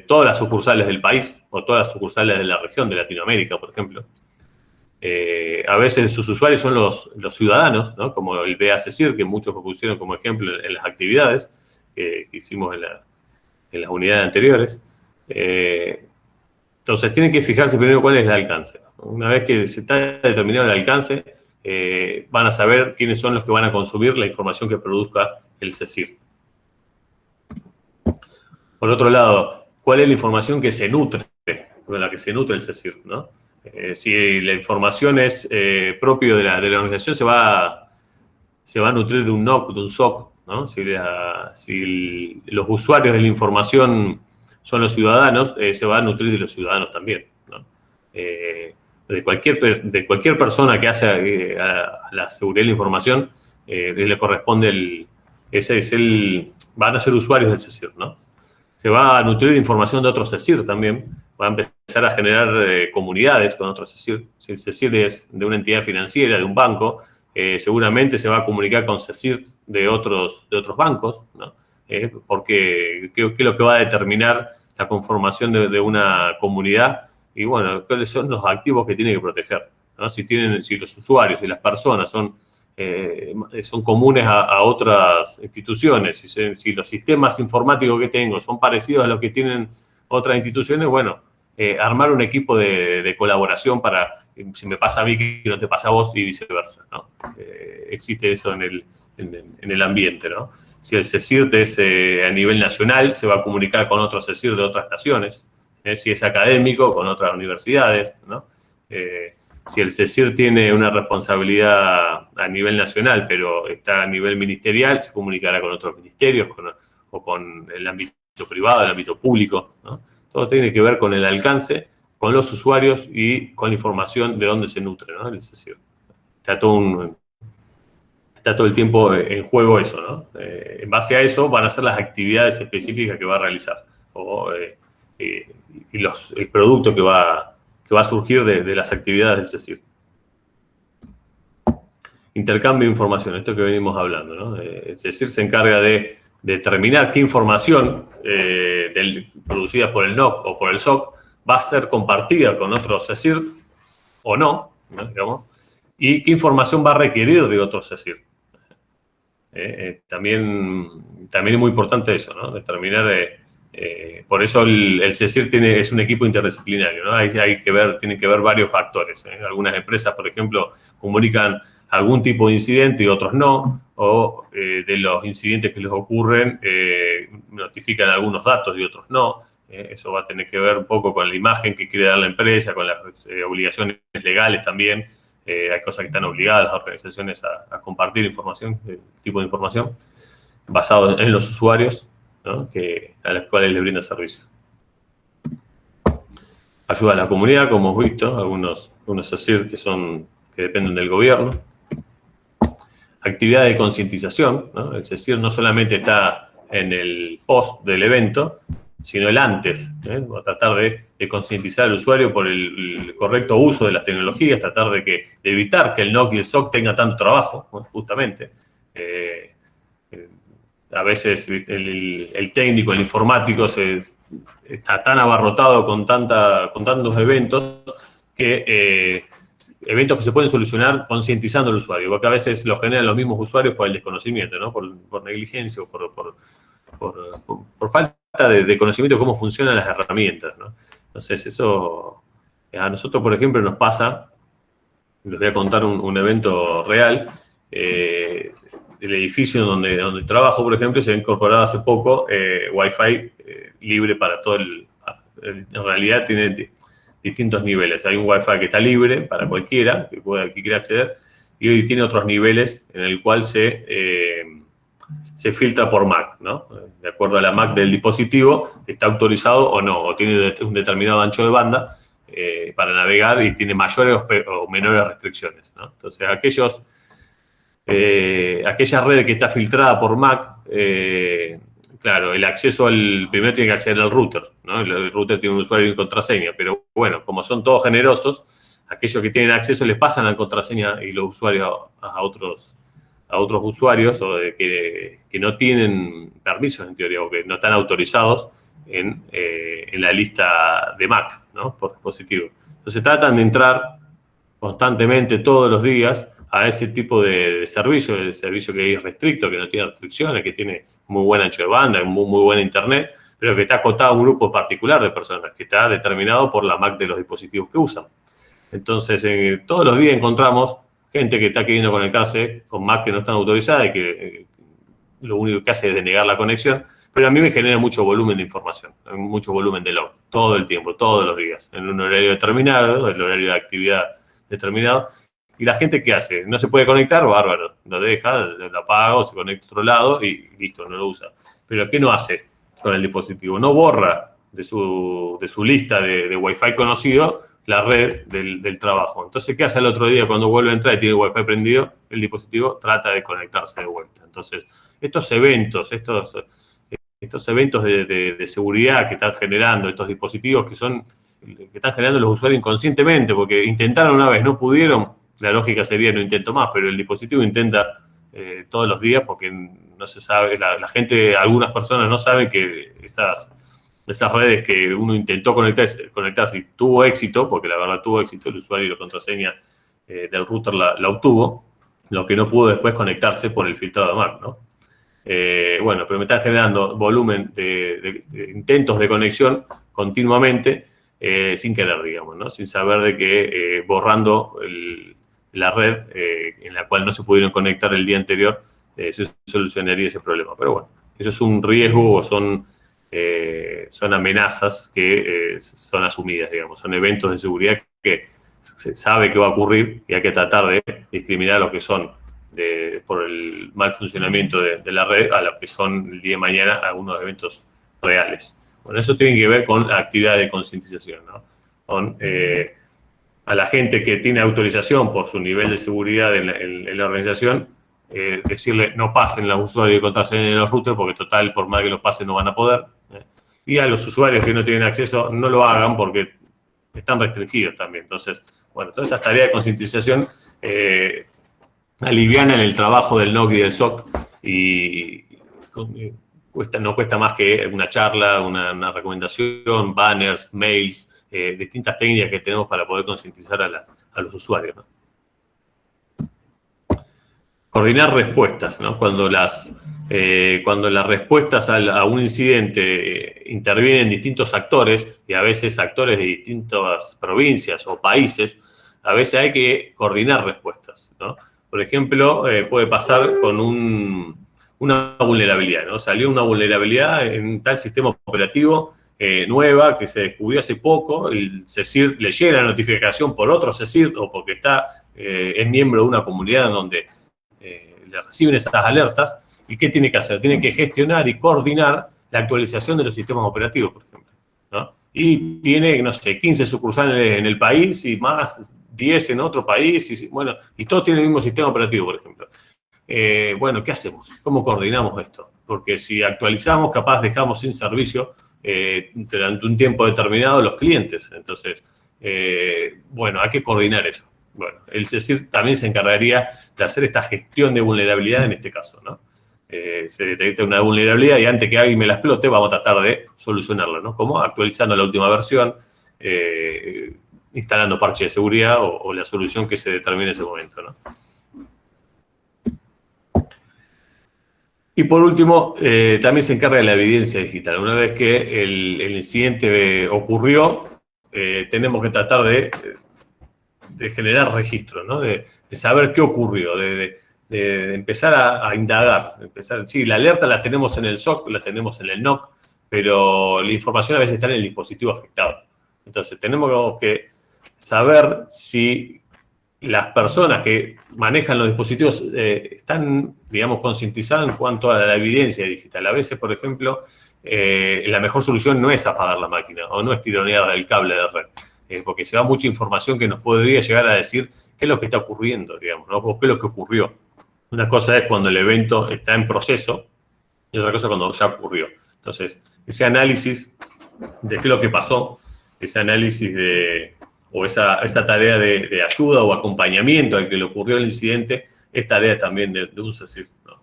[SPEAKER 1] todas las sucursales del país o todas las sucursales de la región, de Latinoamérica, por ejemplo. A veces sus usuarios son los ciudadanos, ¿no? Como el BA-CECIR, que muchos propusieron como ejemplo en las actividades que hicimos en las unidades anteriores. Entonces, tienen que fijarse primero cuál es el alcance. Una vez que se está determinado el alcance, van a saber quiénes son los que van a consumir la información que produzca el CECIR. Por otro lado, ¿cuál es la información que se nutre, con la que se nutre el CECIR, ¿no? Si la información es propio de la organización, se va a nutrir de un NOC, de un SOC, ¿no? Si los usuarios de la información son los ciudadanos, se va a nutrir de los ciudadanos también, ¿no? De cualquier persona que hace a la seguridad de la información, le corresponde van a ser usuarios del CECIR, ¿no? Se va a nutrir de información de otros CECIR también, va a empezar a generar comunidades con otros CECIR. Si el CECIR es de una entidad financiera, de un banco, seguramente se va a comunicar con CECIR de otros bancos, ¿no? Porque ¿qué es lo que va a determinar la conformación de una comunidad? Y bueno, ¿cuáles son los activos que tiene que proteger, ¿no? Si los usuarios y las personas son comunes a otras instituciones, si los sistemas informáticos que tengo son parecidos a los que tienen otras instituciones, bueno, armar un equipo de colaboración para, si me pasa a mí, que no te pasa a vos y viceversa, ¿no? Existe eso en el ambiente, ¿no? Si el CECIR es a nivel nacional, se va a comunicar con otros CECIR de otras naciones. Si es académico, con otras universidades, ¿no? Si el CECIR tiene una responsabilidad a nivel nacional, pero está a nivel ministerial, se comunicará con otros ministerios o con el ámbito privado, el ámbito público, ¿no? Todo tiene que ver con el alcance, con los usuarios y con la información de dónde se nutre, ¿no? El CECIR. Está todo el tiempo en juego eso, ¿no? En base a eso van a ser las actividades específicas que va a realizar y el producto que va a surgir de las actividades del CECIR. Intercambio de información, esto que venimos hablando, ¿no? El CECIR se encarga de determinar qué información producida por el NOC o por el SOC va a ser compartida con otros CECIR o no, digamos, y qué información va a requerir de otros CECIR. También es muy importante eso, ¿no? Determinar, por eso el CECIR es un equipo interdisciplinario, ¿no? Tienen que ver varios factores. Algunas empresas, por ejemplo, comunican algún tipo de incidente y otros no, o de los incidentes que les ocurren, notifican algunos datos y otros no. Eso va a tener que ver un poco con la imagen que quiere dar la empresa, con las obligaciones legales también. Hay cosas que están obligadas las organizaciones a compartir información, tipo de información, basado en los usuarios, ¿no? A los cuales les brinda servicio. Ayuda a la comunidad, como hemos visto, algunos CECIR que dependen del gobierno. Actividad de concientización, ¿no? El CECIR no solamente está en el post del evento, sino el antes, va a tratar de concientizar al usuario por el correcto uso de las tecnologías, tratar de evitar que el NOC y el SOC tengan tanto trabajo, ¿no? Justamente. A veces el técnico, el informático está tan abarrotado con tantos eventos que eventos que se pueden solucionar concientizando al usuario, porque a veces los generan los mismos usuarios por el desconocimiento, ¿no? Por negligencia o por falta de conocimiento de cómo funcionan las herramientas, ¿no? Entonces, eso A nosotros, por ejemplo, nos pasa, les voy a contar un evento real, el edificio donde trabajo, por ejemplo, se ha incorporado hace poco Wi-Fi libre para todo en realidad tiene distintos niveles. Hay un Wi-Fi que está libre para cualquiera que quiera acceder, y hoy tiene otros niveles en el cual se filtra por MAC, ¿no? De acuerdo a la MAC del dispositivo, está autorizado o no, o tiene un determinado ancho de banda para navegar y tiene mayores o menores restricciones, ¿no? Entonces, aquella red que está filtrada por MAC, claro, el acceso primero tiene que acceder al router, ¿no? El router tiene un usuario y contraseña, pero bueno, como son todos generosos, aquellos que tienen acceso les pasan la contraseña y los usuarios a otros usuarios o que no tienen permisos en teoría o que no están autorizados en la lista de MAC, ¿no? Por dispositivo. Entonces tratan de entrar constantemente todos los días a ese tipo de servicio, el servicio que es restricto, que no tiene restricciones, que tiene muy buen ancho de banda, muy buena internet, pero que está acotado a un grupo particular de personas, que está determinado por la MAC de los dispositivos que usan. Entonces, todos los días encontramos gente que está queriendo conectarse con MAC que no están autorizadas y que lo único que hace es denegar la conexión, pero a mí me genera mucho volumen de información, mucho volumen de log, todo el tiempo, todos los días, en un horario determinado, el horario de actividad determinado. Y la gente, ¿qué hace? No se puede conectar, bárbaro, lo deja, lo apaga o se conecta a otro lado y listo, no lo usa. Pero ¿qué no hace con el dispositivo? No borra de su lista de Wi-Fi conocido la red del trabajo. Entonces, ¿qué hace el otro día cuando vuelve a entrar y tiene Wi-Fi prendido? El dispositivo trata de conectarse de vuelta. Entonces, estos eventos de seguridad que están generando estos dispositivos que están generando los usuarios inconscientemente, porque intentaron una vez, no pudieron, la lógica sería no intento más, pero el dispositivo intenta todos los días porque no se sabe, la gente, algunas personas no saben que esas redes que uno intentó conectarse y tuvo éxito, porque la verdad tuvo éxito, el usuario y la contraseña del router la obtuvo, lo que no pudo después conectarse por el filtrado de MAC, ¿no? Bueno, pero me están generando volumen de intentos de conexión continuamente, sin querer, digamos, ¿no? Sin saber de que borrando la red en la cual no se pudieron conectar el día anterior, se solucionaría ese problema. Pero bueno, eso es un riesgo o son amenazas que son asumidas, digamos, son eventos de seguridad que se sabe que va a ocurrir y hay que tratar de discriminar lo que son por el mal funcionamiento de la red a lo que son el día de mañana algunos eventos reales. Bueno, eso tiene que ver con la actividad de concientización, ¿no? Con a la gente que tiene autorización por su nivel de seguridad en la organización, decirle no pasen los usuarios de contraseña en los routers porque total, por más que los pasen no van a poder. Y a los usuarios que no tienen acceso no lo hagan porque están restringidos también. Entonces, bueno, todas estas tareas de concientización alivianan el trabajo del NOC y del SOC y no cuesta más que una charla, una recomendación, banners, mails, distintas técnicas que tenemos para poder concientizar a los usuarios, ¿no? Coordinar respuestas, ¿no? Cuando las respuestas a un incidente intervienen distintos actores, y a veces actores de distintas provincias o países, a veces hay que coordinar respuestas, ¿no? Por ejemplo, puede pasar con una vulnerabilidad, ¿no? Salió una vulnerabilidad en tal sistema operativo nueva que se descubrió hace poco, el CECIR le llega la notificación por otro CECIR o porque es miembro de una comunidad donde le reciben esas alertas. ¿Y qué tiene que hacer? Tiene que gestionar y coordinar la actualización de los sistemas operativos, por ejemplo, ¿no? Y tiene, no sé, 15 sucursales en el país y más 10 en otro país, y todos tienen el mismo sistema operativo, por ejemplo. Bueno, ¿qué hacemos? ¿Cómo coordinamos esto? Porque si actualizamos, capaz dejamos sin servicio durante un tiempo determinado los clientes. Entonces, bueno, hay que coordinar eso. Bueno, el CECIR también se encargaría de hacer esta gestión de vulnerabilidad en este caso, ¿no? Se detecta una vulnerabilidad y antes que alguien me la explote, vamos a tratar de solucionarla, ¿no? Como actualizando la última versión, instalando parche de seguridad o la solución que se determine en ese momento, ¿no? Y por último, también se encarga de la evidencia digital. Una vez que el incidente ocurrió, tenemos que tratar de generar registros, ¿no? De saber qué ocurrió, de empezar a indagar. Sí, la alerta la tenemos en el SOC, la tenemos en el NOC, pero la información a veces está en el dispositivo afectado. Entonces, tenemos que saber si las personas que manejan los dispositivos están, digamos, concientizadas en cuanto a la evidencia digital. A veces, por ejemplo, la mejor solución no es apagar la máquina o no es tironear el cable de red, porque se da mucha información que nos podría llegar a decir qué es lo que está ocurriendo, digamos, ¿no? O qué es lo que ocurrió. Una cosa es cuando el evento está en proceso y otra cosa cuando ya ocurrió. Entonces, ese análisis de qué es lo que pasó, ese análisis o esa tarea de ayuda o acompañamiento al que le ocurrió el incidente, es tarea también de un CECIR, ¿no?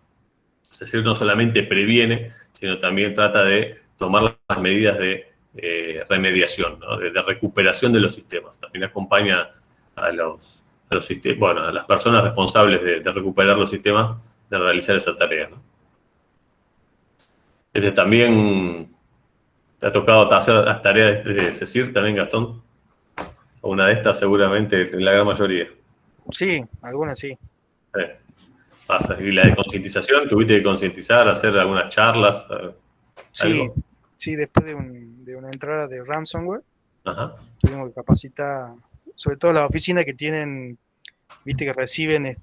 [SPEAKER 1] El CECIR no solamente previene, sino también trata de tomar las medidas de remediación, ¿no? de recuperación de los sistemas. También acompaña a las personas responsables de recuperar los sistemas, de realizar esa tarea, ¿no? También te ha tocado hacer las tareas de CECIR también, Gastón. Una de estas seguramente, la gran mayoría.
[SPEAKER 4] Sí, algunas sí.
[SPEAKER 1] Pasa. Y la de concientización, tuviste que concientizar, hacer algunas charlas.
[SPEAKER 4] Sí,
[SPEAKER 1] ¿algo?
[SPEAKER 4] sí, después de una entrada de ransomware,
[SPEAKER 1] Ajá.
[SPEAKER 4] tuvimos que capacitar, sobre todo las oficinas que tienen, viste, que reciben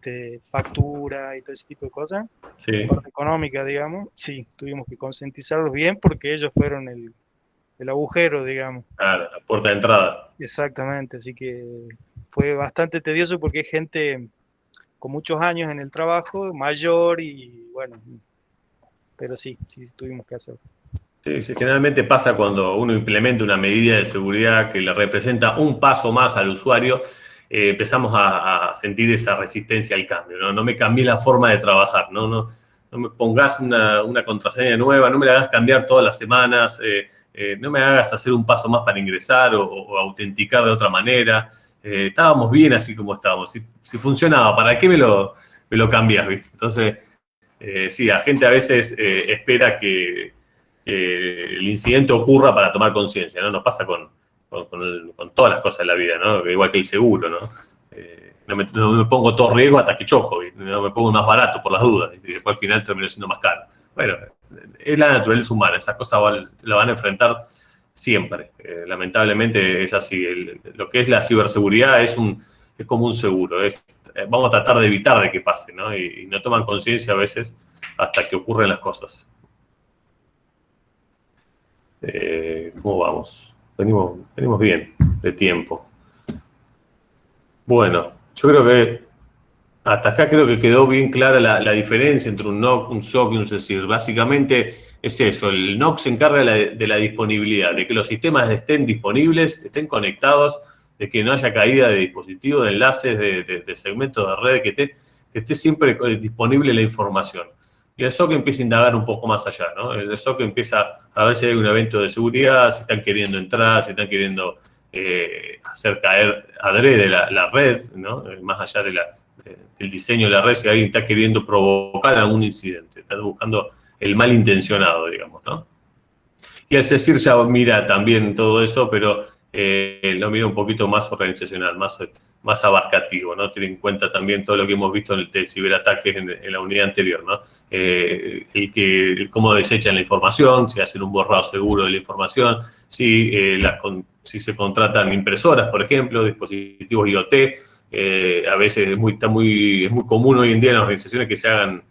[SPEAKER 4] factura y todo ese tipo de cosas,
[SPEAKER 1] Sí.
[SPEAKER 4] parte económica, digamos. Sí, tuvimos que concientizarlos bien porque ellos fueron el agujero, digamos.
[SPEAKER 1] La puerta de entrada.
[SPEAKER 4] Exactamente, así que fue bastante tedioso porque hay gente con muchos años en el trabajo, mayor y bueno, pero sí tuvimos que hacerlo.
[SPEAKER 1] Sí, generalmente pasa cuando uno implementa una medida de seguridad que le representa un paso más al usuario, empezamos a sentir esa resistencia al cambio, ¿no? No me cambié la forma de trabajar, no me pongas una contraseña nueva, no me la hagas cambiar todas las semanas, no me hagas hacer un paso más para ingresar o autenticar de otra manera. Estábamos bien así como estábamos. Si funcionaba, ¿para qué me lo cambias, ¿viste? Entonces, sí, la gente a veces espera que el incidente ocurra para tomar conciencia, ¿no? Nos pasa con todas las cosas de la vida, ¿no? Igual que el seguro, ¿no? No me pongo todo riesgo hasta que choco, ¿viste? No me pongo más barato por las dudas, ¿viste? Y después al final termino siendo más caro. Bueno, es la naturaleza humana, esas cosas la van a enfrentar siempre. Lamentablemente es así. Lo que es la ciberseguridad es como un seguro. Vamos a tratar de evitar de que pase, ¿no? Y no toman conciencia a veces hasta que ocurren las cosas. ¿Cómo vamos? Venimos bien de tiempo. Bueno, yo creo que hasta acá creo que quedó bien clara la diferencia entre un NOC, un SOC y un CECIR. Básicamente es eso, el NOC se encarga de la disponibilidad, de que los sistemas estén disponibles, estén conectados, de que no haya caída de dispositivos, de enlaces, de segmentos de red, que esté siempre disponible la información. Y el SOC empieza a indagar un poco más allá, ¿no? El SOC empieza a ver si hay un evento de seguridad, si están queriendo entrar, si están queriendo hacer caer adrede la red, ¿no? Más allá del diseño de la red, si alguien está queriendo provocar algún incidente, está buscando el malintencionado, digamos, ¿no? Y el CECIR ya mira también todo eso, pero lo mira un poquito más organizacional, más abarcativo, ¿no? Tiene en cuenta también todo lo que hemos visto en el ciberataque en la unidad anterior, ¿no? Cómo desechan la información, si hacen un borrado seguro de la información, si se contratan impresoras, por ejemplo, dispositivos IoT. A veces es muy común hoy en día en las organizaciones que se hagan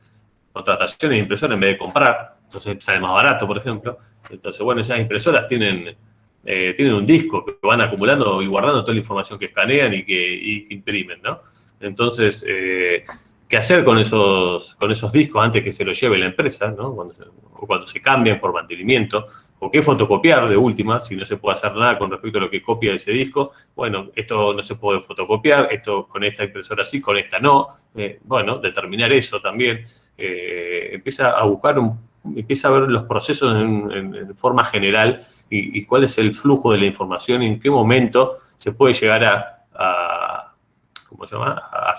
[SPEAKER 1] contrataciones de impresoras en vez de comprar, entonces sale más barato, por ejemplo. Entonces, bueno, esas impresoras tienen un disco que van acumulando y guardando toda la información que escanean y que imprimen, ¿no? Entonces, ¿qué hacer con esos discos antes que se los lleve la empresa, ¿no? Cuando se cambian por mantenimiento? ¿O qué fotocopiar de última, si no se puede hacer nada con respecto a lo que copia ese disco? Bueno, esto no se puede fotocopiar, esto con esta impresora sí, con esta no. Bueno, determinar eso también. Empieza a ver los procesos en forma general y cuál es el flujo de la información y en qué momento se puede llegar a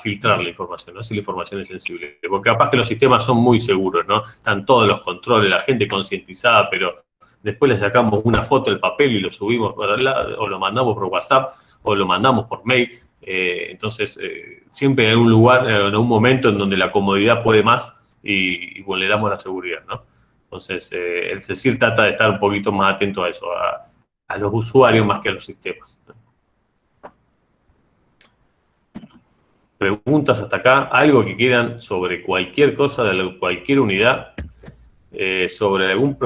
[SPEAKER 1] filtrar la información, ¿no? Si la información es sensible. Porque capaz que los sistemas son muy seguros, ¿no? Están todos los controles, la gente concientizada, pero después le sacamos una foto del papel y lo subimos o lo mandamos por WhatsApp o lo mandamos por mail. Entonces, siempre hay un lugar, en un momento en donde la comodidad puede más y vulneramos la seguridad, ¿no? Entonces, el CECIR trata de estar un poquito más atento a eso, a los usuarios más que a los sistemas. Preguntas hasta acá, algo que quieran sobre cualquier cosa de cualquier unidad, sobre algún,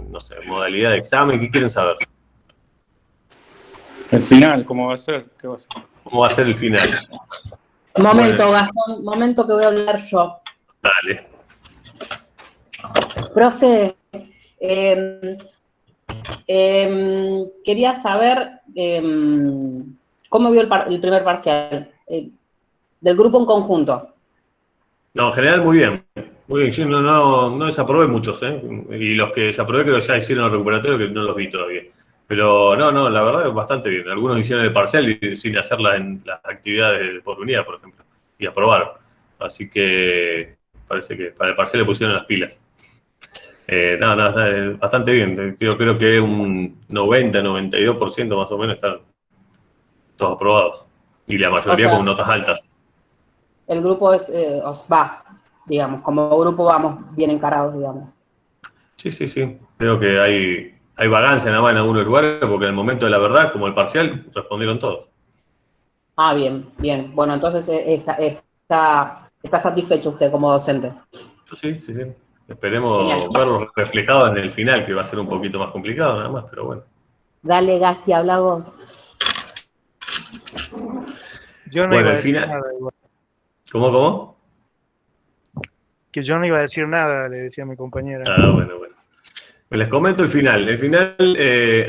[SPEAKER 1] no sé, modalidad de examen, ¿qué quieren saber?
[SPEAKER 2] El final, ¿cómo va a ser? ¿Qué va a ser?
[SPEAKER 1] ¿Cómo va a ser el final?
[SPEAKER 5] Momento,
[SPEAKER 1] Bueno.
[SPEAKER 5] Gastón, momento que voy a hablar yo.
[SPEAKER 1] Dale.
[SPEAKER 5] Profe, quería saber cómo vio el primer parcial del grupo en conjunto.
[SPEAKER 1] No, en general muy bien. Muy bien. Yo no desaprobé muchos, ¿eh? Y los que desaprobé creo que ya hicieron el recuperatorio, que no los vi todavía. Pero no, la verdad es bastante bien. Algunos hicieron el parcial sin hacerla en las actividades por unidad, por ejemplo, y aprobaron. Así que parece que para el parcial le pusieron las pilas. Bastante bien. Creo que un 90-92% más o menos están todos aprobados. Y la mayoría con notas altas.
[SPEAKER 5] El grupo digamos, como grupo vamos bien encarados, digamos.
[SPEAKER 1] Sí. Creo que hay vagancia nada más en algunos lugares, porque en el momento de la verdad, como el parcial, respondieron todos.
[SPEAKER 5] Ah, bien. Bueno, entonces está satisfecho usted como docente.
[SPEAKER 1] Sí. Esperemos
[SPEAKER 5] Genial.
[SPEAKER 1] verlo reflejado en el final, que va a ser un poquito más complicado nada más, pero bueno.
[SPEAKER 5] Dale, Gasti, habla vos.
[SPEAKER 4] Yo no
[SPEAKER 1] Bueno,
[SPEAKER 4] iba a
[SPEAKER 1] el
[SPEAKER 4] decir
[SPEAKER 1] final-
[SPEAKER 4] nada igual.
[SPEAKER 1] ¿Cómo?
[SPEAKER 4] Que yo no iba a decir nada, le decía a mi compañera.
[SPEAKER 1] Bueno. Les comento el final. El final,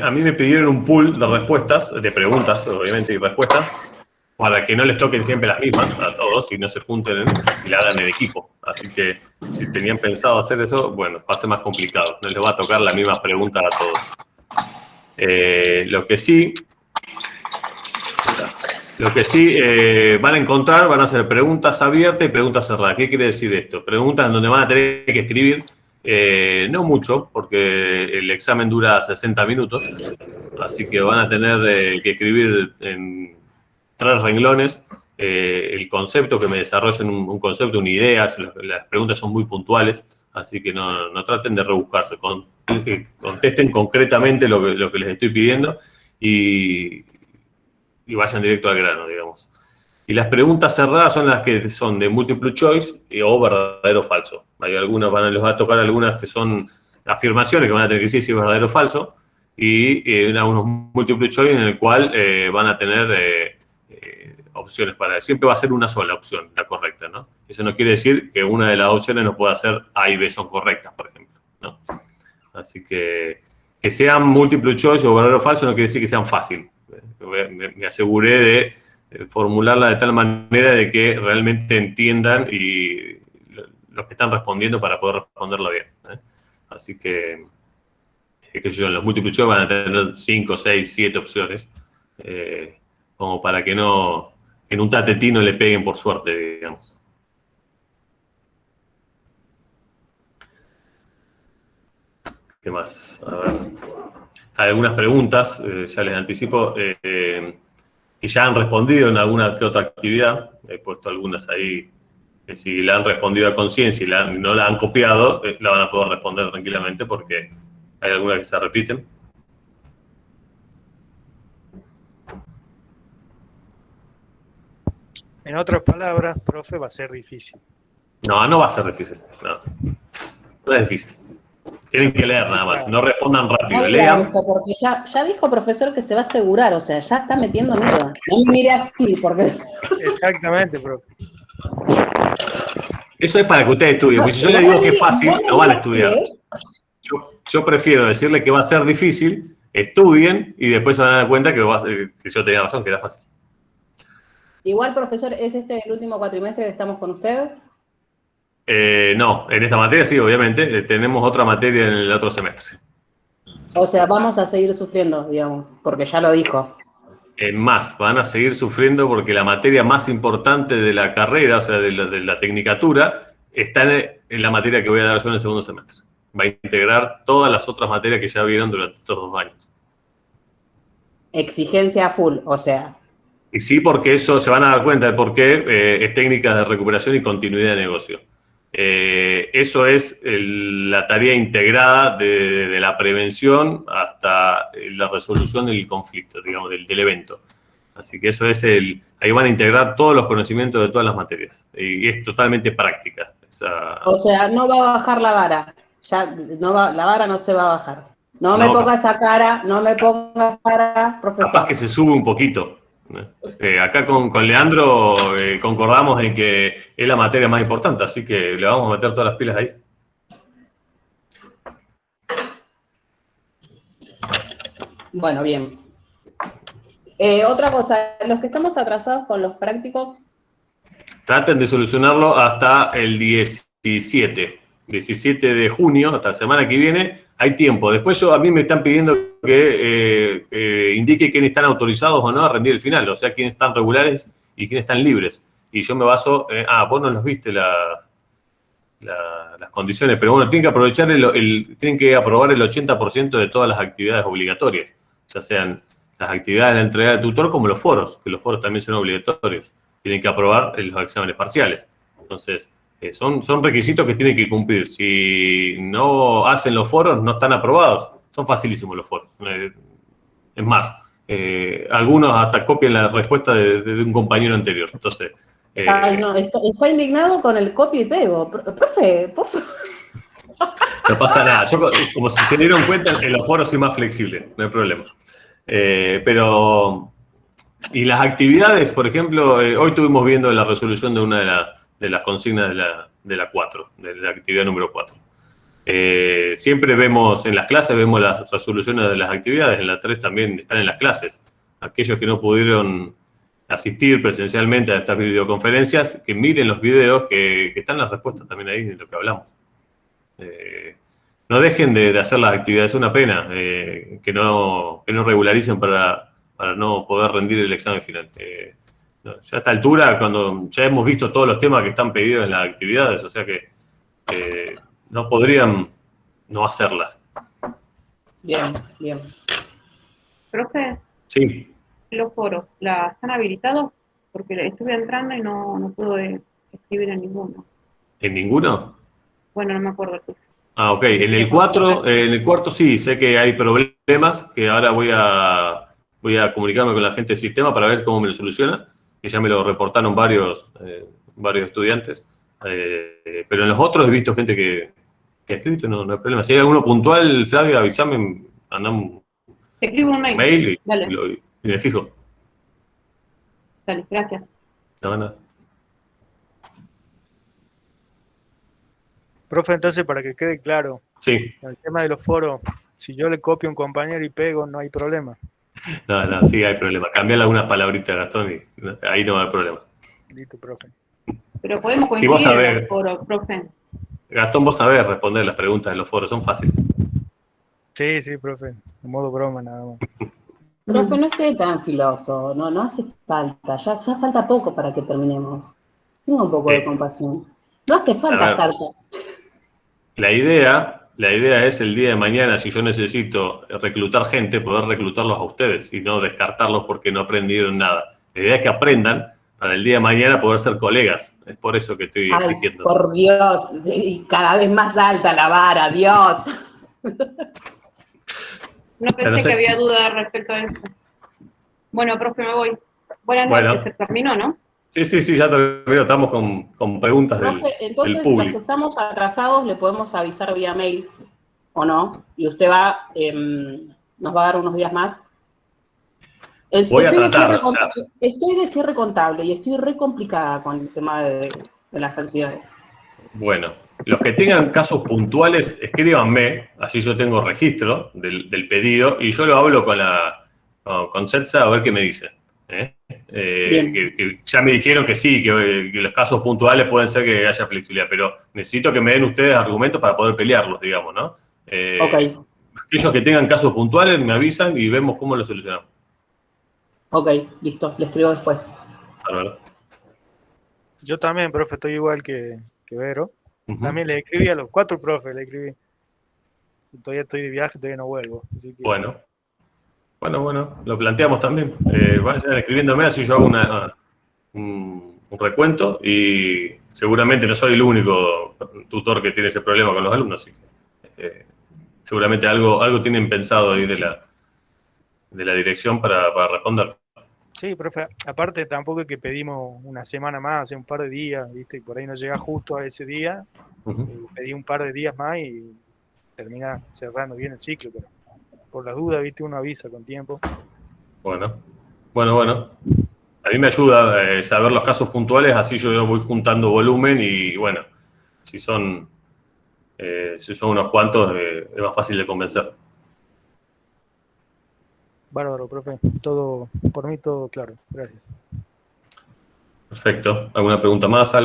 [SPEAKER 1] a mí me pidieron un pool de respuestas, de preguntas, obviamente, y respuestas, para que no les toquen siempre las mismas a todos y no se junten y la hagan en equipo. Así que, si tenían pensado hacer eso, bueno, va a ser más complicado. No les va a tocar las mismas preguntas a todos. Lo que sí van a encontrar, van a hacer preguntas abiertas y preguntas cerradas. ¿Qué quiere decir esto? Preguntas en donde van a tener que escribir, no mucho, porque el examen dura 60 minutos, así que van a tener que escribir en 3 renglones el concepto, que me desarrollen un concepto, una idea. Las preguntas son muy puntuales, así que no traten de rebuscarse, contesten concretamente lo que les estoy pidiendo y vayan directo al grano, digamos. Y las preguntas cerradas son las que son de multiple choice o verdadero o falso. Hay algunas, les va a tocar algunas que son afirmaciones que van a tener que decir si es verdadero o falso, y unos multiple choice en el cual van a tener opciones para... Siempre va a ser una sola opción, la correcta, ¿no? Eso no quiere decir que una de las opciones no pueda ser A y B son correctas, por ejemplo, ¿no? Así que sean multiple choice o verdadero o falso no quiere decir que sean fácil. Me aseguré de formularla de tal manera de que realmente entiendan y los que están respondiendo para poder responderla bien, ¿eh? Así que los múltiples choice van a tener 5, 6, 7 opciones, como para que en un tatetí no le peguen por suerte, digamos. ¿Qué más? A ver. Hay algunas preguntas, ya les anticipo, que ya han respondido en alguna que otra actividad. He puesto algunas ahí que si la han respondido a conciencia y no la han copiado, la van a poder responder tranquilamente porque hay algunas que se repiten.
[SPEAKER 4] En otras palabras, profe, va a ser difícil.
[SPEAKER 1] No va a ser difícil. No es difícil. Tienen que leer nada más, no respondan rápido.
[SPEAKER 5] No diga eso, porque ya dijo profesor que se va a asegurar, o sea, ya está metiendo miedo. No me mire así, porque...
[SPEAKER 4] Exactamente, profe.
[SPEAKER 1] Eso es para que ustedes estudien, porque si yo les digo que es fácil, no van a estudiar. Yo prefiero decirles que va a ser difícil, estudien y después se van a dar cuenta que yo tenía razón, que era fácil.
[SPEAKER 5] Igual, profesor, ¿es este el último cuatrimestre que estamos con usted?
[SPEAKER 1] No, en esta materia sí, obviamente. Tenemos otra materia en el otro semestre.
[SPEAKER 5] O sea, vamos a seguir sufriendo, digamos, porque ya lo dijo.
[SPEAKER 1] Más, van a seguir sufriendo porque la materia más importante de la carrera, o sea, de la tecnicatura, está en la materia que voy a dar yo en el segundo semestre. va a integrar todas las otras materias que ya vieron durante estos 2 años.
[SPEAKER 5] Exigencia full, o sea.
[SPEAKER 1] Y sí, porque eso se van a dar cuenta de por qué es técnicas de recuperación y continuidad de negocio. Eso es la tarea integrada de la prevención hasta la resolución del conflicto, digamos, del evento. Así que eso es ahí van a integrar todos los conocimientos de todas las materias. Y es totalmente práctica.
[SPEAKER 5] O sea, no va a bajar la vara. Ya la vara no se va a bajar. No me ponga esa cara, no me ponga esa cara, profesor.
[SPEAKER 1] Capaz que se sube un poquito. Acá con Leandro concordamos en que es la materia más importante, así que le vamos a meter todas las pilas ahí.
[SPEAKER 5] Bueno, bien. Otra cosa, los que estamos atrasados con los prácticos.
[SPEAKER 1] Traten de solucionarlo hasta el 17 de junio, hasta la semana que viene. Hay tiempo. Después a mí me están pidiendo que indique quiénes están autorizados o no a rendir el final, o sea, quiénes están regulares y quiénes están libres. Y yo me baso, vos no los viste las condiciones, pero bueno, tienen que aprovechar tienen que aprobar el 80% de todas las actividades obligatorias, ya sean las actividades de la entrega del tutor como los foros, que los foros también son obligatorios. Tienen que aprobar los exámenes parciales. Entonces, son requisitos que tienen que cumplir. Si no hacen los foros, no están aprobados. Son facilísimos los foros. Es más, algunos hasta copian la respuesta de un compañero anterior. Entonces,
[SPEAKER 5] Ay, no, está indignado con el copia y pego. Profe.
[SPEAKER 1] no pasa nada. Yo, como si se dieron cuenta, en los foros soy más flexible, no hay problema. Y las actividades, por ejemplo, hoy estuvimos viendo la resolución de una de las consignas de la 4, de la actividad número 4. Siempre vemos, en las clases vemos las resoluciones de las actividades, en la 3 también están en las clases. Aquellos que no pudieron asistir presencialmente a estas videoconferencias, que miren los videos, que están las respuestas también ahí de lo que hablamos. No dejen de hacer las actividades, es una pena que no regularicen para no poder rendir el examen final. Ya a esta altura, cuando ya hemos visto todos los temas que están pedidos en las actividades, o sea que no podrían no hacerlas.
[SPEAKER 5] Bien.
[SPEAKER 3] Profe,
[SPEAKER 1] Sí.
[SPEAKER 3] los foros, ¿están habilitados? Porque estuve entrando y no pude escribir en ninguno.
[SPEAKER 1] ¿En ninguno?
[SPEAKER 3] Bueno, no me acuerdo.
[SPEAKER 1] Ah, ok. En el cuarto sí, sé que hay problemas, que ahora voy a comunicarme con la gente del sistema para ver cómo me lo soluciona, que ya me lo reportaron varios estudiantes. Pero en los otros he visto gente que ha escrito, no hay problema. Si hay alguno puntual, Flavio, avísame, andamos.
[SPEAKER 3] Te escribo un mail. Dale.
[SPEAKER 1] Y me fijo.
[SPEAKER 3] Dale, gracias.
[SPEAKER 1] No.
[SPEAKER 4] Profe, entonces, para que quede claro,
[SPEAKER 1] Sí.
[SPEAKER 4] el tema de los foros, si yo le copio a un compañero y pego, no hay problema.
[SPEAKER 1] No, sí hay problema. Cambiarle algunas palabritas, Gastón, y ahí no hay problema.
[SPEAKER 4] Listo, profe.
[SPEAKER 3] Pero podemos
[SPEAKER 1] Si vos
[SPEAKER 3] coincidir en
[SPEAKER 1] sabés,
[SPEAKER 3] el foro, profe.
[SPEAKER 1] Gastón, vos sabés responder las preguntas de los foros, son fáciles.
[SPEAKER 4] Sí, profe, en modo broma nada más.
[SPEAKER 5] Profe, no esté tan filoso, no hace falta, ya falta poco para que terminemos. Tenga un poco de compasión. No hace falta carta.
[SPEAKER 1] La idea es el día de mañana, si yo necesito reclutar gente, poder reclutarlos a ustedes y no descartarlos porque no aprendieron nada. La idea es que aprendan para el día de mañana poder ser colegas. Es por eso que estoy exigiendo.
[SPEAKER 5] Por Dios, y cada vez más alta la vara, Dios.
[SPEAKER 3] No pensé que había duda respecto a eso. Bueno, profe, me voy. Buenas noches, se terminó, ¿no?
[SPEAKER 1] Sí, ya terminó. Estamos con preguntas
[SPEAKER 5] Entonces,
[SPEAKER 1] del público.
[SPEAKER 5] los que estamos atrasados le podemos avisar vía mail, ¿o no? Y usted nos va a dar unos días más.
[SPEAKER 1] Voy a tratar.
[SPEAKER 5] Estoy de cierre contable y estoy re complicada con el tema de las actividades. Bueno,
[SPEAKER 1] los que tengan casos puntuales, escríbanme, así yo tengo registro del pedido y yo lo hablo con CETSA a ver qué me dice. Que ya me dijeron que sí, que los casos puntuales pueden ser que haya flexibilidad, pero necesito que me den ustedes argumentos para poder pelearlos, digamos, ¿no? Aquellos que tengan casos puntuales me avisan y vemos cómo lo solucionamos.
[SPEAKER 5] Ok, listo, le escribo después.
[SPEAKER 1] Bárbaro.
[SPEAKER 4] Yo también, profe, estoy igual que Vero. También le escribí a los 4 profes, le escribí. todavía estoy de viaje, todavía no vuelvo. Así que,
[SPEAKER 1] Bueno, lo planteamos también. Vayan escribiéndome, así yo hago un recuento y seguramente no soy el único tutor que tiene ese problema con los alumnos, así que seguramente algo tienen pensado ahí de la dirección para responder.
[SPEAKER 4] sí, profe, aparte tampoco es que pedimos una semana más, hace un par de días, ¿viste? Por ahí no llega justo a ese día,
[SPEAKER 1] Ujú.
[SPEAKER 4] pedí un par de días más y termina cerrando bien el ciclo, pero por las dudas, ¿viste? Uno avisa con tiempo.
[SPEAKER 1] Bueno. A mí me ayuda saber los casos puntuales, así yo voy juntando volumen y bueno, si son unos cuantos, es más fácil de convencer.
[SPEAKER 4] Bárbaro, profe, todo, por mí todo claro, gracias.
[SPEAKER 1] Perfecto. ¿Alguna pregunta más? ¿Algo?